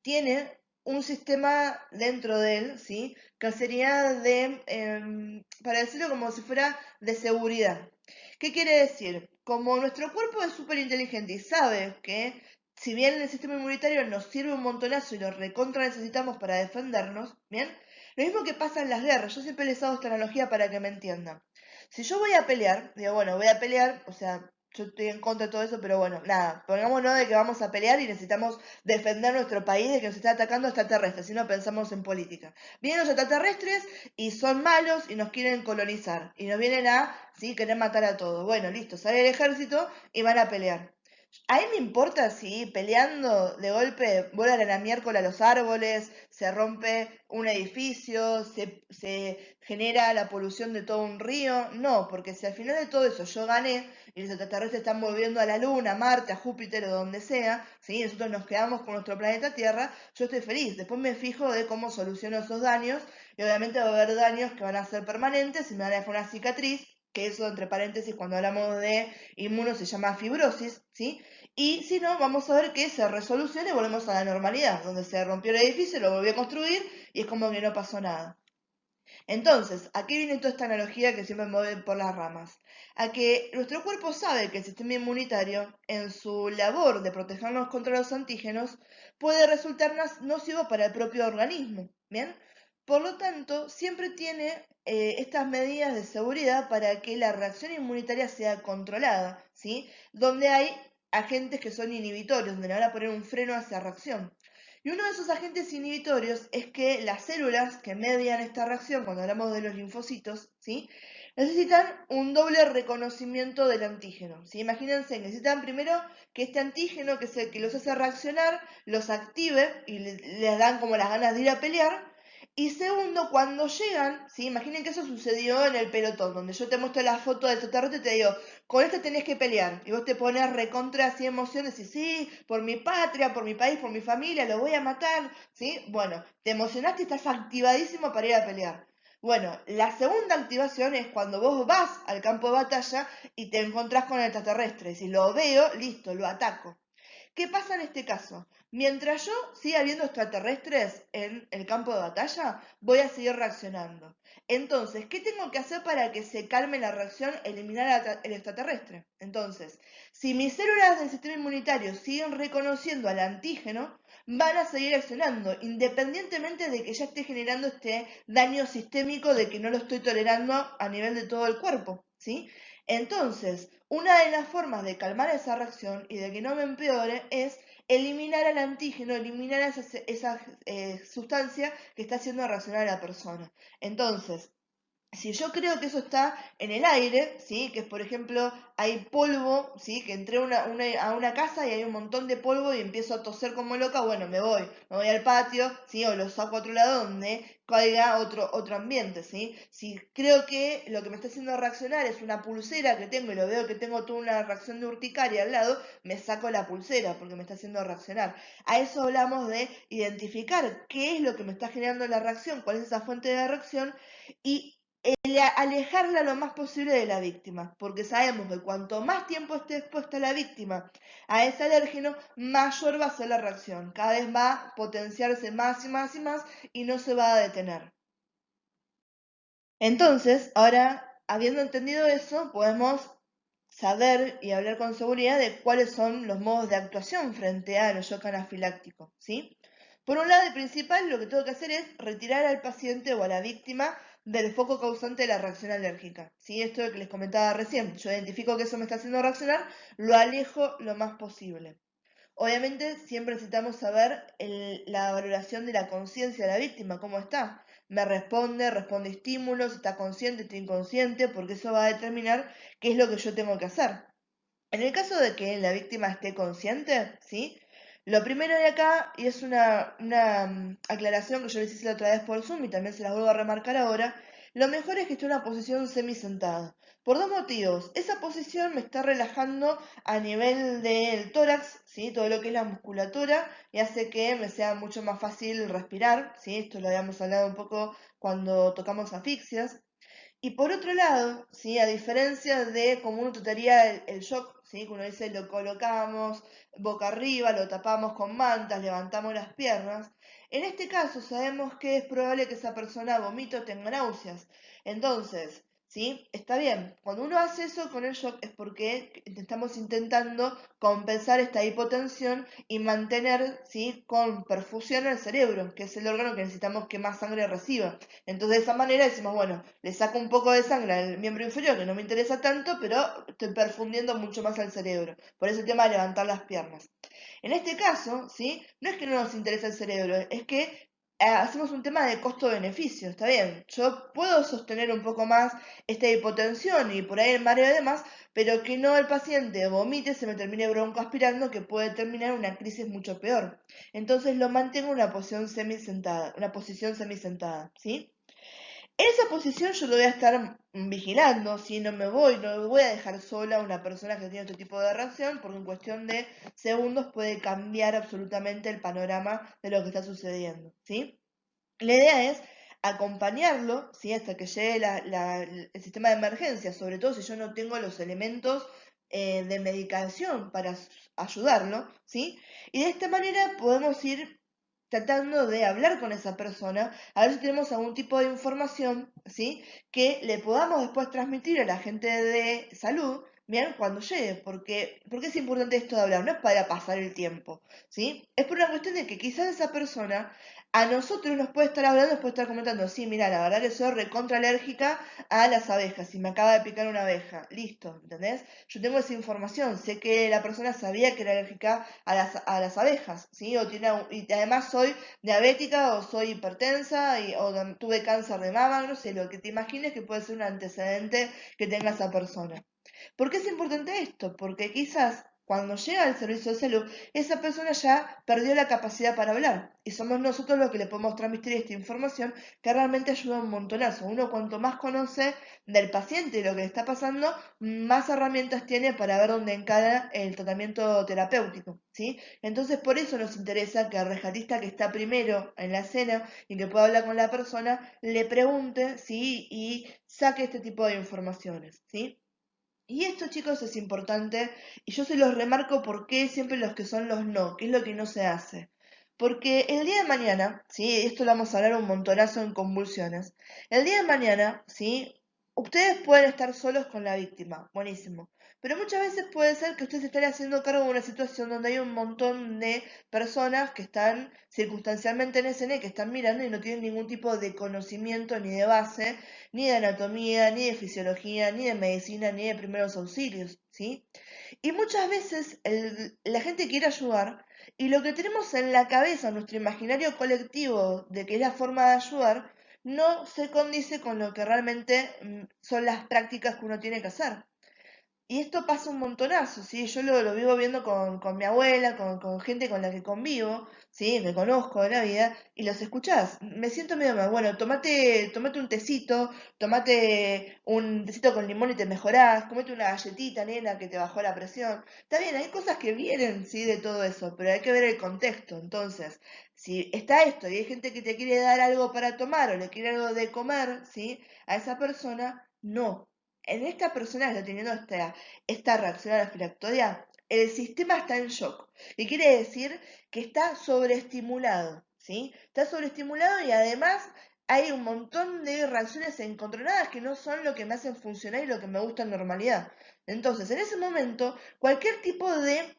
tiene un sistema dentro de él, ¿sí? Que sería de, para decirlo como si fuera de seguridad. ¿Qué quiere decir? Como nuestro cuerpo es súper inteligente y sabe que si bien el sistema inmunitario nos sirve un montonazo y lo recontra necesitamos para defendernos, ¿bien? Lo mismo que pasa en las guerras, yo siempre les hago esta analogía para que me entiendan. Si yo voy a pelear, digo, bueno, voy a pelear, o sea, yo estoy en contra de todo eso, pero bueno, nada, pongámonos de que vamos a pelear y necesitamos defender nuestro país de que nos está atacando extraterrestres, si no pensamos en política. Vienen los extraterrestres y son malos y nos quieren colonizar y nos vienen a, sí, querer matar a todos. Bueno, listo, sale el ejército y van a pelear. A mí me importa si peleando de golpe vuelan a la miércoles los árboles, se rompe un edificio, se genera la polución de todo un río. No, porque si al final de todo eso yo gané y los extraterrestres están volviendo a la Luna, a Marte, a Júpiter o donde sea, ¿sí? Nosotros nos quedamos con nuestro planeta Tierra, yo estoy feliz. Después me fijo de cómo soluciono esos daños y obviamente va a haber daños que van a ser permanentes y me van a dejar una cicatriz, que eso entre paréntesis cuando hablamos de inmuno se llama fibrosis, ¿sí? Y si no, vamos a ver que se resoluciona y volvemos a la normalidad, donde se rompió el edificio, lo volvió a construir y es como que no pasó nada. Entonces, ¿a qué viene toda esta analogía que siempre me voy por las ramas? A que nuestro cuerpo sabe que el sistema inmunitario, en su labor de protegernos contra los antígenos, puede resultar nocivo para el propio organismo, ¿bien? Por lo tanto, siempre tiene estas medidas de seguridad para que la reacción inmunitaria sea controlada, ¿sí? Donde hay agentes que son inhibitorios, donde le van a poner un freno a esa reacción. Y uno de esos agentes inhibitorios es que las células que median esta reacción, cuando hablamos de los linfocitos, ¿sí? Necesitan un doble reconocimiento del antígeno, ¿sí? Imagínense, necesitan primero que este antígeno, que es el que los hace reaccionar, los active y les dan como las ganas de ir a pelear. Y segundo, cuando llegan, ¿sí? Imaginen que eso sucedió en el pelotón, donde yo te muestro la foto del extraterrestre y te digo, con este tenés que pelear. Y vos te pones recontra así emociones y sí, por mi patria, por mi país, por mi familia, lo voy a matar, ¿sí? Bueno, te emocionaste y estás activadísimo para ir a pelear. Bueno, la segunda activación es cuando vos vas al campo de batalla y te encontrás con el extraterrestre. Si lo veo, listo, lo ataco. ¿Qué pasa en este caso? Mientras yo siga viendo extraterrestres en el campo de batalla, voy a seguir reaccionando. Entonces, ¿qué tengo que hacer para que se calme la reacción, eliminar el extraterrestre? Entonces, si mis células del sistema inmunitario siguen reconociendo al antígeno, van a seguir accionando, independientemente de que ya esté generando este daño sistémico de que no lo estoy tolerando a nivel de todo el cuerpo, ¿sí? Entonces, una de las formas de calmar esa reacción y de que no me empeore es eliminar al antígeno, eliminar esa sustancia que está haciendo reaccionar a la persona. Entonces, si yo creo que eso está en el aire, ¿sí? Que es, por ejemplo, hay polvo, ¿sí? Que entré a una casa y hay un montón de polvo y empiezo a toser como loca, bueno, me voy al patio, ¿sí? O lo saco a otro lado donde caiga otro ambiente, ¿sí? Si creo que lo que me está haciendo reaccionar es una pulsera que tengo y lo veo que tengo toda una reacción de urticaria al lado, me saco la pulsera porque me está haciendo reaccionar. A eso hablamos de identificar qué es lo que me está generando la reacción, cuál es esa fuente de reacción y alejarla lo más posible de la víctima, porque sabemos que cuanto más tiempo esté expuesta la víctima a ese alérgeno, mayor va a ser la reacción. Cada vez va a potenciarse más y más y más y no se va a detener. Entonces, ahora, habiendo entendido eso, podemos saber y hablar con seguridad de cuáles son los modos de actuación frente a los shock anafilácticos, ¿sí? Por un lado, el principal, lo que tengo que hacer es retirar al paciente o a la víctima del foco causante de la reacción alérgica, ¿sí? Esto que les comentaba recién, yo identifico que eso me está haciendo reaccionar, lo alejo lo más posible. Obviamente siempre necesitamos saber la valoración de la conciencia de la víctima, cómo está. Me responde estímulos, está consciente, está inconsciente, porque eso va a determinar qué es lo que yo tengo que hacer. En el caso de que la víctima esté consciente, ¿sí? Lo primero de acá, y es una aclaración que yo les hice la otra vez por Zoom y también se las vuelvo a remarcar ahora, lo mejor es que esté en una posición semisentada. Por dos motivos. Esa posición me está relajando a nivel del tórax, ¿sí? Todo lo que es la musculatura, y hace que me sea mucho más fácil respirar, ¿sí? Esto lo habíamos hablado un poco cuando tocamos asfixias. Y por otro lado, ¿sí? A diferencia de como uno trataría el shock, ¿sí? Que uno dice lo colocamos boca arriba, lo tapamos con mantas, levantamos las piernas. En este caso sabemos que es probable que esa persona vomite o tenga náuseas. Entonces, ¿sí? Está bien. Cuando uno hace eso con el shock es porque estamos intentando compensar esta hipotensión y mantener, ¿sí? Con perfusión el cerebro, que es el órgano que necesitamos que más sangre reciba. Entonces de esa manera decimos, bueno, le saco un poco de sangre al miembro inferior, que no me interesa tanto, pero estoy perfundiendo mucho más al cerebro. Por eso el tema de levantar las piernas. En este caso, ¿sí? No es que no nos interesa el cerebro, es que hacemos un tema de costo-beneficio, está bien. Yo puedo sostener un poco más esta hipotensión y por ahí el mareo y demás, pero que no el paciente vomite, se me termine broncoaspirando, que puede terminar una crisis mucho peor. Entonces lo mantengo en una posición semisentada, ¿sí? En esa posición yo lo voy a estar vigilando, si no no voy a dejar sola a una persona que tiene este tipo de reacción, porque en cuestión de segundos puede cambiar absolutamente el panorama de lo que está sucediendo, ¿sí? La idea es acompañarlo, ¿sí? Hasta que llegue el sistema de emergencia, sobre todo si yo no tengo los elementos de medicación para ayudarlo, ¿sí? Y de esta manera podemos ir tratando de hablar con esa persona, a ver si tenemos algún tipo de información, ¿sí? Que le podamos después transmitir a la gente de salud, bien, cuando llegue, porque es importante esto de hablar, no es para pasar el tiempo, ¿sí? Es por una cuestión de que quizás esa persona a nosotros nos puede estar hablando, nos puede estar comentando, sí, mira, la verdad que soy recontra alérgica a las abejas y me acaba de picar una abeja. Listo, ¿entendés? Yo tengo esa información, sé que la persona sabía que era alérgica a las abejas, ¿sí? Y además soy diabética o soy hipertensa o tuve cáncer de mama, no sé, lo que te imagines que puede ser un antecedente que tenga esa persona. ¿Por qué es importante esto? Porque quizás cuando llega al servicio de salud, esa persona ya perdió la capacidad para hablar y somos nosotros los que le podemos transmitir esta información que realmente ayuda un montonazo. Uno cuanto más conoce del paciente y lo que le está pasando, más herramientas tiene para ver dónde encara el tratamiento terapéutico, ¿sí? Entonces por eso nos interesa que al rescatista que está primero en la escena y que pueda hablar con la persona, le pregunte, ¿sí? Y saque este tipo de informaciones, ¿sí? Y esto, chicos, es importante y yo se los remarco porque siempre los que son los no, que es lo que no se hace. Porque el día de mañana, ¿sí? Esto lo vamos a hablar un montonazo en convulsiones. El día de mañana, ¿sí? Ustedes pueden estar solos con la víctima, buenísimo. Pero muchas veces puede ser que ustedes estén haciendo cargo de una situación donde hay un montón de personas que están circunstancialmente en escena y que están mirando y no tienen ningún tipo de conocimiento ni de base ni de anatomía, ni de fisiología, ni de medicina, ni de primeros auxilios, ¿sí? Y muchas veces la gente quiere ayudar y lo que tenemos en la cabeza, nuestro imaginario colectivo de que es la forma de ayudar, no se condice con lo que realmente son las prácticas que uno tiene que hacer. Y esto pasa un montonazo, ¿sí? Yo lo vivo viendo con mi abuela, con gente con la que convivo, ¿sí? Que conozco de la vida, y los escuchás. Me siento medio mal. Bueno, tomate un tecito, tomate un tecito con limón y te mejorás, comete una galletita, nena, que te bajó la presión. Está bien, hay cosas que vienen, ¿sí? De todo eso, pero hay que ver el contexto. Entonces, si está esto y hay gente que te quiere dar algo para tomar o le quiere algo de comer, ¿sí? A esa persona, no. En esta persona que está teniendo esta reacción anafilaxia, el sistema está en shock. Y quiere decir que está sobreestimulado, ¿sí? Está sobreestimulado y además hay un montón de reacciones encontronadas que no son lo que me hacen funcionar y lo que me gusta en normalidad. Entonces, en ese momento, cualquier tipo de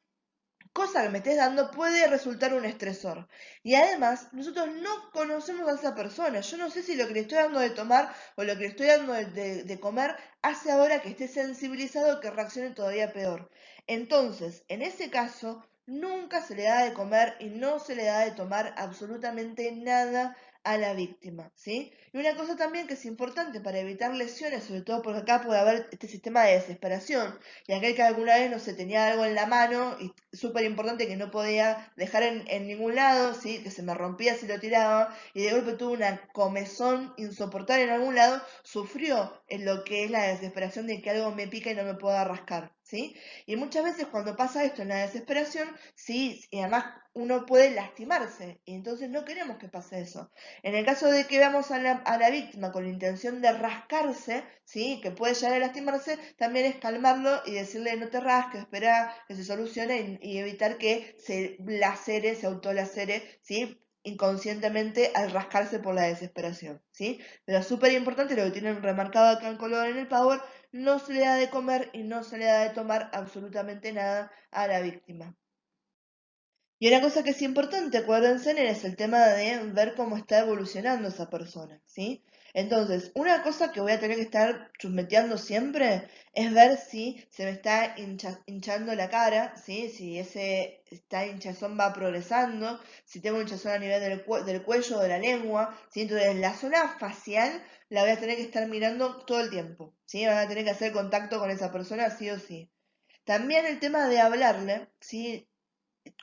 cosa que me estés dando puede resultar un estresor. Y además, nosotros no conocemos a esa persona. Yo no sé si lo que le estoy dando de tomar o lo que le estoy dando de comer hace ahora que esté sensibilizado que reaccione todavía peor. Entonces, en ese caso, nunca se le da de comer y no se le da de tomar absolutamente nada a la víctima, ¿sí? Y una cosa también que es importante para evitar lesiones, sobre todo porque acá puede haber este sistema de desesperación, y aquel que alguna vez, no sé, tenía algo en la mano, y súper importante que no podía dejar en ningún lado, ¿sí? Que se me rompía si lo tiraba, y de golpe tuvo una comezón insoportable en algún lado, sufrió en lo que es la desesperación de que algo me pica y no me pueda rascar, ¿sí? Y muchas veces cuando pasa esto en la desesperación, sí, y además uno puede lastimarse, y entonces no queremos que pase eso. En el caso de que veamos a la víctima con la intención de rascarse, ¿sí? Que puede llegar a lastimarse, también es calmarlo y decirle no te rasques, espera que se solucione y evitar que se lacere, se autolacere, ¿sí? Inconscientemente al rascarse por la desesperación, ¿sí? Pero es súper importante lo que tienen remarcado acá en color en el Power, no se le da de comer y no se le da de tomar absolutamente nada a la víctima. Y una cosa que es importante, acuérdense, es el tema de ver cómo está evolucionando esa persona, ¿sí? Entonces, una cosa que voy a tener que estar chusmeteando siempre es ver si se me está hinchando la cara, ¿sí? Si esta hinchazón va progresando, si tengo hinchazón a nivel del cuello o de la lengua, ¿sí? Entonces, la zona facial la voy a tener que estar mirando todo el tiempo, ¿sí? Voy a tener que hacer contacto con esa persona sí o sí. También el tema de hablarle, ¿sí?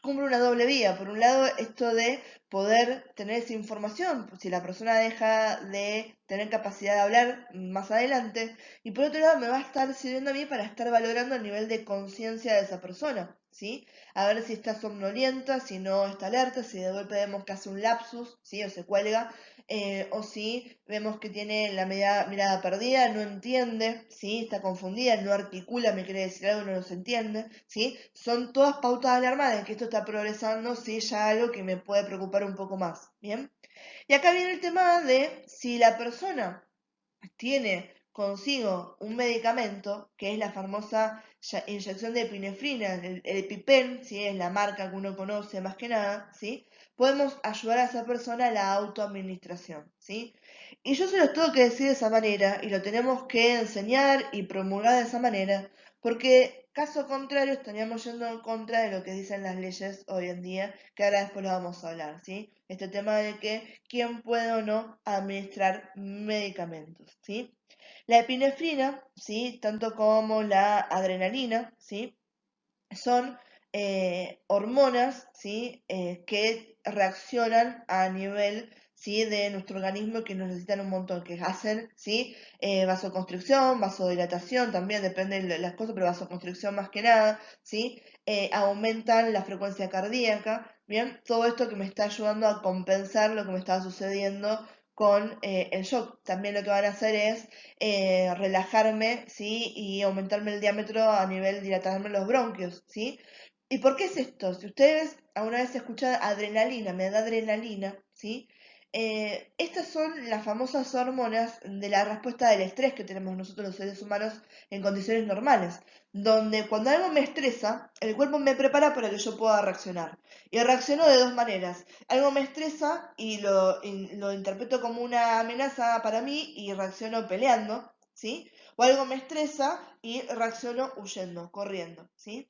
Cumple una doble vía. Por un lado, esto de poder tener esa información, si la persona deja de tener capacidad de hablar más adelante, y por otro lado me va a estar sirviendo a mí para estar valorando el nivel de conciencia de esa persona, ¿sí? A ver si está somnolienta, si no está alerta, si de golpe vemos que hace un lapsus, ¿sí? O se cuelga, o si vemos que tiene la mirada perdida, no entiende, ¿sí? Está confundida, no articula, me quiere decir algo, no nos entiende, ¿sí? Son todas pautas de alarma de que esto está progresando, sí, ya algo que me puede preocupar un poco más, ¿bien? Y acá viene el tema de si la persona tiene consigo un medicamento, que es la famosa inyección de epinefrina, el EpiPen, ¿sí? Es la marca que uno conoce más que nada, ¿sí? Podemos ayudar a esa persona a la autoadministración, ¿sí? Y yo se los tengo que decir de esa manera, y lo tenemos que enseñar y promulgar de esa manera, porque caso contrario estaríamos yendo en contra de lo que dicen las leyes hoy en día, que ahora después lo vamos a hablar, ¿sí? Este tema de que quién puede o no administrar medicamentos, ¿sí? La epinefrina, ¿sí? Tanto como la adrenalina, ¿sí? Son hormonas, ¿sí? Que reaccionan a nivel, ¿sí? De nuestro organismo que nos necesitan un montón, que hacen, ¿sí? Vasoconstricción, vasodilatación, también depende de las cosas, pero vasoconstricción más que nada, ¿sí? Aumentan la frecuencia cardíaca, ¿bien? Todo esto que me está ayudando a compensar lo que me estaba sucediendo con el shock. También lo que van a hacer es relajarme, ¿sí? Y aumentarme el diámetro a nivel dilatarme los bronquios, ¿sí? ¿Y por qué es esto? Si ustedes alguna vez escuchan adrenalina, me da adrenalina, ¿sí? Estas son las famosas hormonas de la respuesta del estrés que tenemos nosotros los seres humanos en condiciones normales, donde cuando algo me estresa, el cuerpo me prepara para que yo pueda reaccionar. Y reacciono de dos maneras. Algo me estresa y lo interpreto como una amenaza para mí y reacciono peleando, ¿sí? O algo me estresa y reacciono huyendo, corriendo, ¿sí?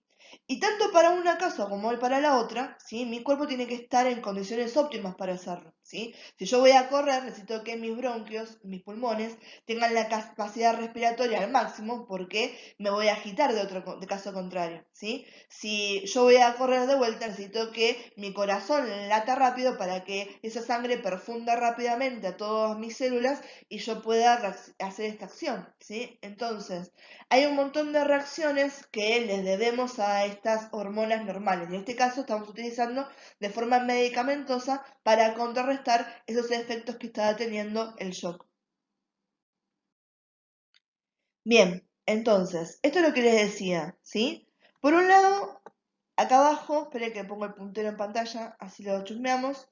Y tanto para una cosa como para la otra, ¿sí? Mi cuerpo tiene que estar en condiciones óptimas para hacerlo, ¿sí? Si yo voy a correr, necesito que mis bronquios, mis pulmones, tengan la capacidad respiratoria al máximo porque me voy a agitar de caso contrario, ¿sí? Si yo voy a correr de vuelta, necesito que mi corazón lata rápido para que esa sangre perfunda rápidamente a todas mis células y yo pueda hacer esta acción, ¿sí? Entonces, hay un montón de reacciones que les debemos a estas hormonas normales. En este caso estamos utilizando de forma medicamentosa para contrarrestar esos efectos que está teniendo el shock. Bien, entonces, esto es lo que les decía, ¿sí? Por un lado, acá abajo, esperen que pongo el puntero en pantalla, así lo chusmeamos.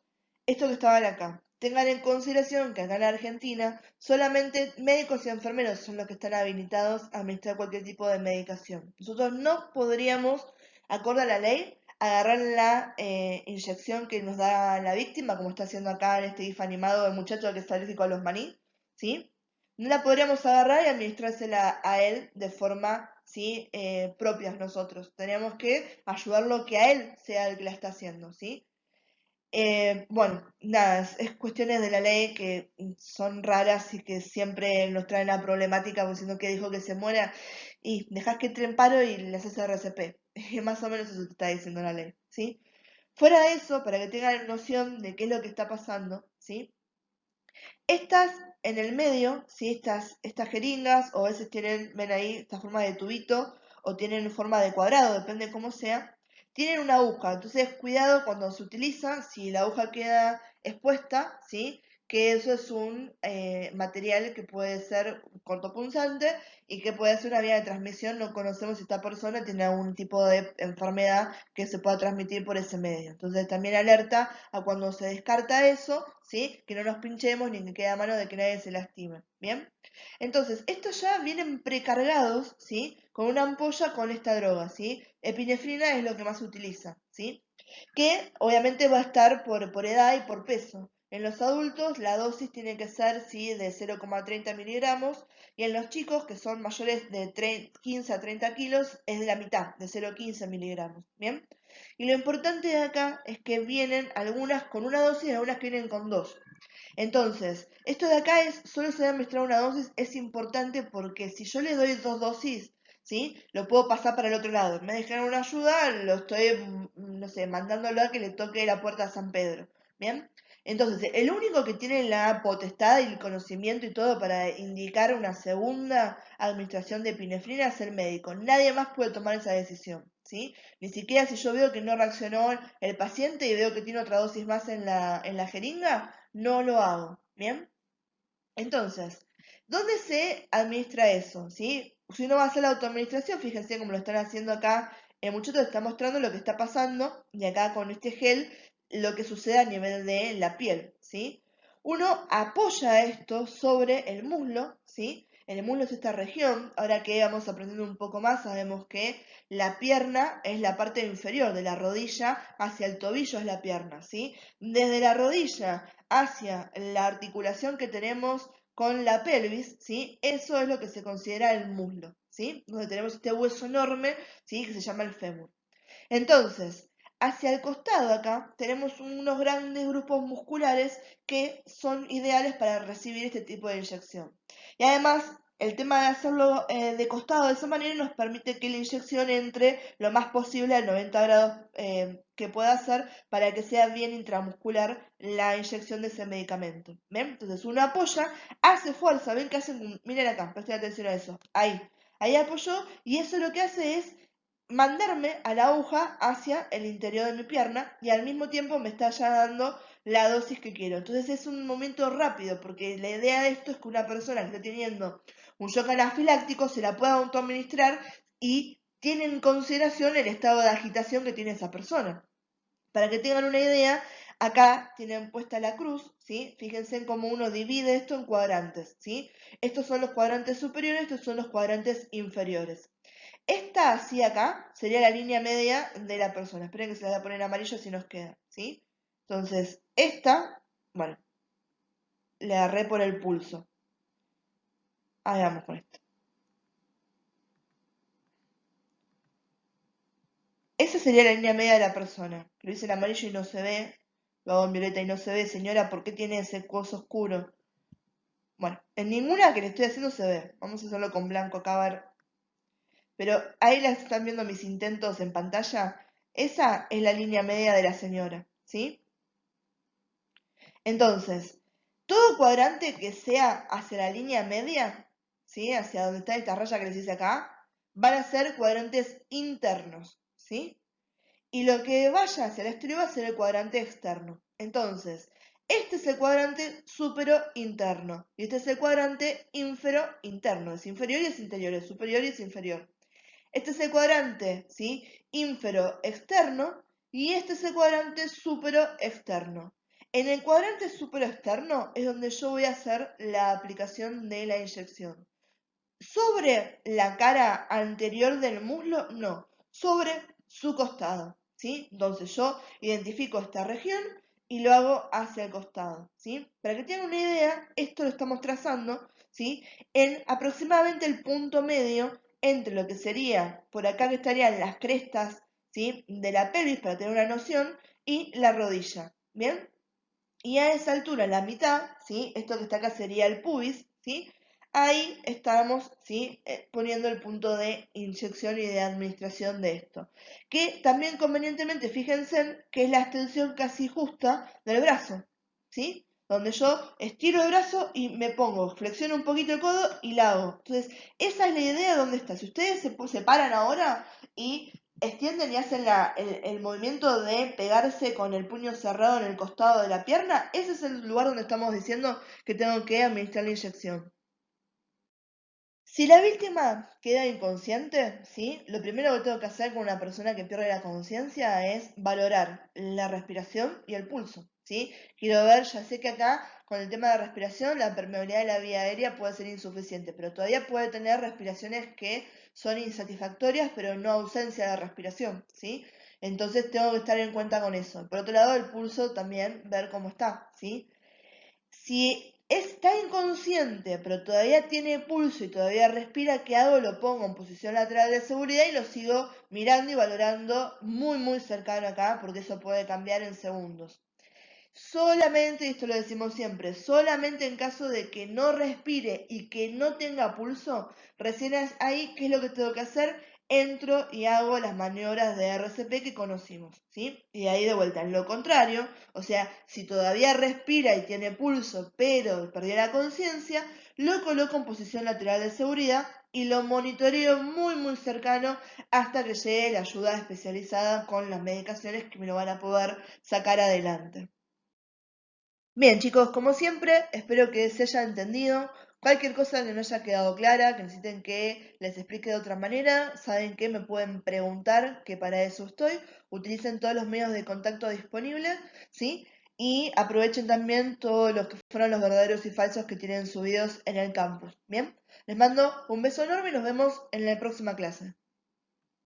Esto que estaba acá. Tengan en consideración que acá en Argentina solamente médicos y enfermeros son los que están habilitados a administrar cualquier tipo de medicación. Nosotros no podríamos, acorde a la ley, agarrar la inyección que nos da la víctima, como está haciendo acá en este GIF animado el muchacho que es alérgico a los maní, ¿sí? No la podríamos agarrar y administrársela a él de forma, ¿sí? Propias nosotros. Tenemos que ayudarlo que a él sea el que la está haciendo, ¿sí? Bueno, nada, es cuestiones de la ley que son raras y que siempre nos traen la problemática, como diciendo que dijo que se muera y dejas que entre en paro y le haces RCP. Más o menos eso te está diciendo la ley, ¿sí? Fuera de eso, para que tengan noción de qué es lo que está pasando, ¿sí? Estas en el medio, ¿sí? Estas jeringas, o a veces tienen, ven ahí, esta forma de tubito, o tienen forma de cuadrado, depende de cómo sea, tienen una aguja. Entonces, cuidado cuando se utiliza, si la aguja queda expuesta, ¿sí? Que eso es un material que puede ser cortopunzante y que puede ser una vía de transmisión. No conocemos si esta persona tiene algún tipo de enfermedad que se pueda transmitir por ese medio. Entonces, también alerta a cuando se descarta eso, ¿sí? Que no nos pinchemos ni que quede a mano de que nadie se lastime, ¿bien? Entonces, estos ya vienen precargados, ¿sí? Con una ampolla con esta droga, ¿sí? Epinefrina es lo que más se utiliza, ¿sí? Que obviamente va a estar por edad y por peso. En los adultos la dosis tiene que ser, ¿sí? De 0,30 miligramos y en los chicos que son mayores de 15 a 30 kilos es de la mitad, de 0,15 miligramos, ¿bien? Y lo importante de acá es que vienen algunas con una dosis y algunas que vienen con dos. Entonces, esto de acá es, solo se debe administrar una dosis, es importante porque si yo le doy dos dosis, ¿sí? Lo puedo pasar para el otro lado. En vez de dejar una ayuda, lo estoy, no sé, mandándolo a que le toque la puerta a San Pedro. ¿Bien? Entonces, el único que tiene la potestad y el conocimiento y todo para indicar una segunda administración de epinefrina es el médico. Nadie más puede tomar esa decisión, ¿sí? Ni siquiera si yo veo que no reaccionó el paciente y veo que tiene otra dosis más en la jeringa, no lo hago, ¿bien? Entonces, ¿dónde se administra eso? ¿Sí? Si uno va a hacer la autoadministración, fíjense cómo lo están haciendo acá, el muchacho está mostrando lo que está pasando, y acá con este gel, lo que sucede a nivel de la piel, ¿sí? Uno apoya esto sobre el muslo, ¿sí? El muslo es esta región, ahora que vamos aprendiendo un poco más, sabemos que la pierna es la parte inferior de la rodilla hacia el tobillo es la pierna, ¿sí? Desde la rodilla hacia la articulación que tenemos con la pelvis, ¿sí? Eso es lo que se considera el muslo, ¿sí? Donde tenemos este hueso enorme, ¿sí? Que se llama el fémur. Entonces, hacia el costado acá tenemos unos grandes grupos musculares que son ideales para recibir este tipo de inyección. Y además, el tema de hacerlo de costado de esa manera nos permite que la inyección entre lo más posible al 90 grados que pueda hacer para que sea bien intramuscular la inyección de ese medicamento. ¿Ven? Entonces uno apoya, hace fuerza, ven que hacen, miren acá, presten atención a eso, ahí apoyó y eso lo que hace es mandarme a la aguja hacia el interior de mi pierna y al mismo tiempo me está ya dando la dosis que quiero. Entonces es un momento rápido porque la idea de esto es que una persona que está teniendo un shock anafiláctico se la pueda autoadministrar y tiene en consideración el estado de agitación que tiene esa persona. Para que tengan una idea, acá tienen puesta la cruz, ¿sí? Fíjense en cómo uno divide esto en cuadrantes, ¿sí? Estos son los cuadrantes superiores, estos son los cuadrantes inferiores. Esta así acá sería la línea media de la persona. Esperen que se la voy a poner en amarillo si nos queda, ¿sí? Entonces, esta, bueno, le agarré por el pulso. Ahí vamos con esto. Esa sería la línea media de la persona. Lo hice en amarillo y no se ve. Lo hago en violeta y no se ve. Señora, ¿por qué tiene ese coso oscuro? Bueno, en ninguna que le estoy haciendo se ve. Vamos a hacerlo con blanco acá a ver. Pero ahí las están viendo mis intentos en pantalla. Esa es la línea media de la señora, ¿sí? Entonces, todo cuadrante que sea hacia la línea media, ¿sí? Hacia donde está esta raya que les dice acá, van a ser cuadrantes internos, ¿sí? Y lo que vaya hacia el exterior va a ser el cuadrante externo. Entonces, este es el cuadrante supero interno y este es el cuadrante infero interno. Es inferior y es interior, es superior y es inferior. Este es el cuadrante, ¿sí? Infero externo y este es el cuadrante supero externo. En el cuadrante supero externo es donde yo voy a hacer la aplicación de la inyección. Sobre la cara anterior del muslo, no, sobre su costado, ¿sí? Entonces yo identifico esta región y lo hago hacia el costado, ¿sí? Para que tengan una idea, esto lo estamos trazando, ¿sí? En aproximadamente el punto medio entre lo que sería, por acá que estarían las crestas, ¿sí? De la pelvis, para tener una noción, y la rodilla. ¿bien? Y a esa altura, la mitad, ¿sí? Esto que está acá sería el pubis, ¿sí? Ahí estamos, ¿sí? Poniendo el punto de inyección y de administración de esto. Que también convenientemente, fíjense que es la extensión casi justa del brazo, ¿sí? Donde yo estiro el brazo y me pongo, flexiono un poquito el codo y la hago. Entonces, esa es la idea donde está. Si ustedes se paran ahora y extienden y hacen el movimiento de pegarse con el puño cerrado en el costado de la pierna, ese es el lugar donde estamos diciendo que tengo que administrar la inyección. Si la víctima queda inconsciente, ¿sí? Lo primero que tengo que hacer con una persona que pierde la conciencia es valorar la respiración y el pulso, ¿sí? Quiero ver, ya sé que acá con el tema de respiración la permeabilidad de la vía aérea puede ser insuficiente, pero todavía puede tener respiraciones que son insatisfactorias, pero no ausencia de respiración, ¿sí? Entonces tengo que estar en cuenta con eso. Por otro lado, el pulso también, ver cómo está, ¿sí? Si está inconsciente, pero todavía tiene pulso y todavía respira, ¿qué hago? Lo pongo en posición lateral de seguridad y lo sigo mirando y valorando muy, muy cercano acá, porque eso puede cambiar en segundos. Solamente, y esto lo decimos siempre, solamente en caso de que no respire y que no tenga pulso, recién es ahí, ¿qué es lo que tengo que hacer? Entro y hago las maniobras de RCP que conocimos, ¿sí? Y ahí de vuelta, en lo contrario, o sea, si todavía respira y tiene pulso, pero perdió la conciencia, lo coloco en posición lateral de seguridad y lo monitoreo muy muy cercano hasta que llegue la ayuda especializada con las medicaciones que me lo van a poder sacar adelante. Bien, chicos, como siempre, espero que se haya entendido. Cualquier cosa que no haya quedado clara, que necesiten que les explique de otra manera, saben que me pueden preguntar, que para eso estoy. Utilicen todos los medios de contacto disponibles, ¿sí? Y aprovechen también todos los que fueron los verdaderos y falsos que tienen subidos en el campus. Bien, les mando un beso enorme y nos vemos en la próxima clase.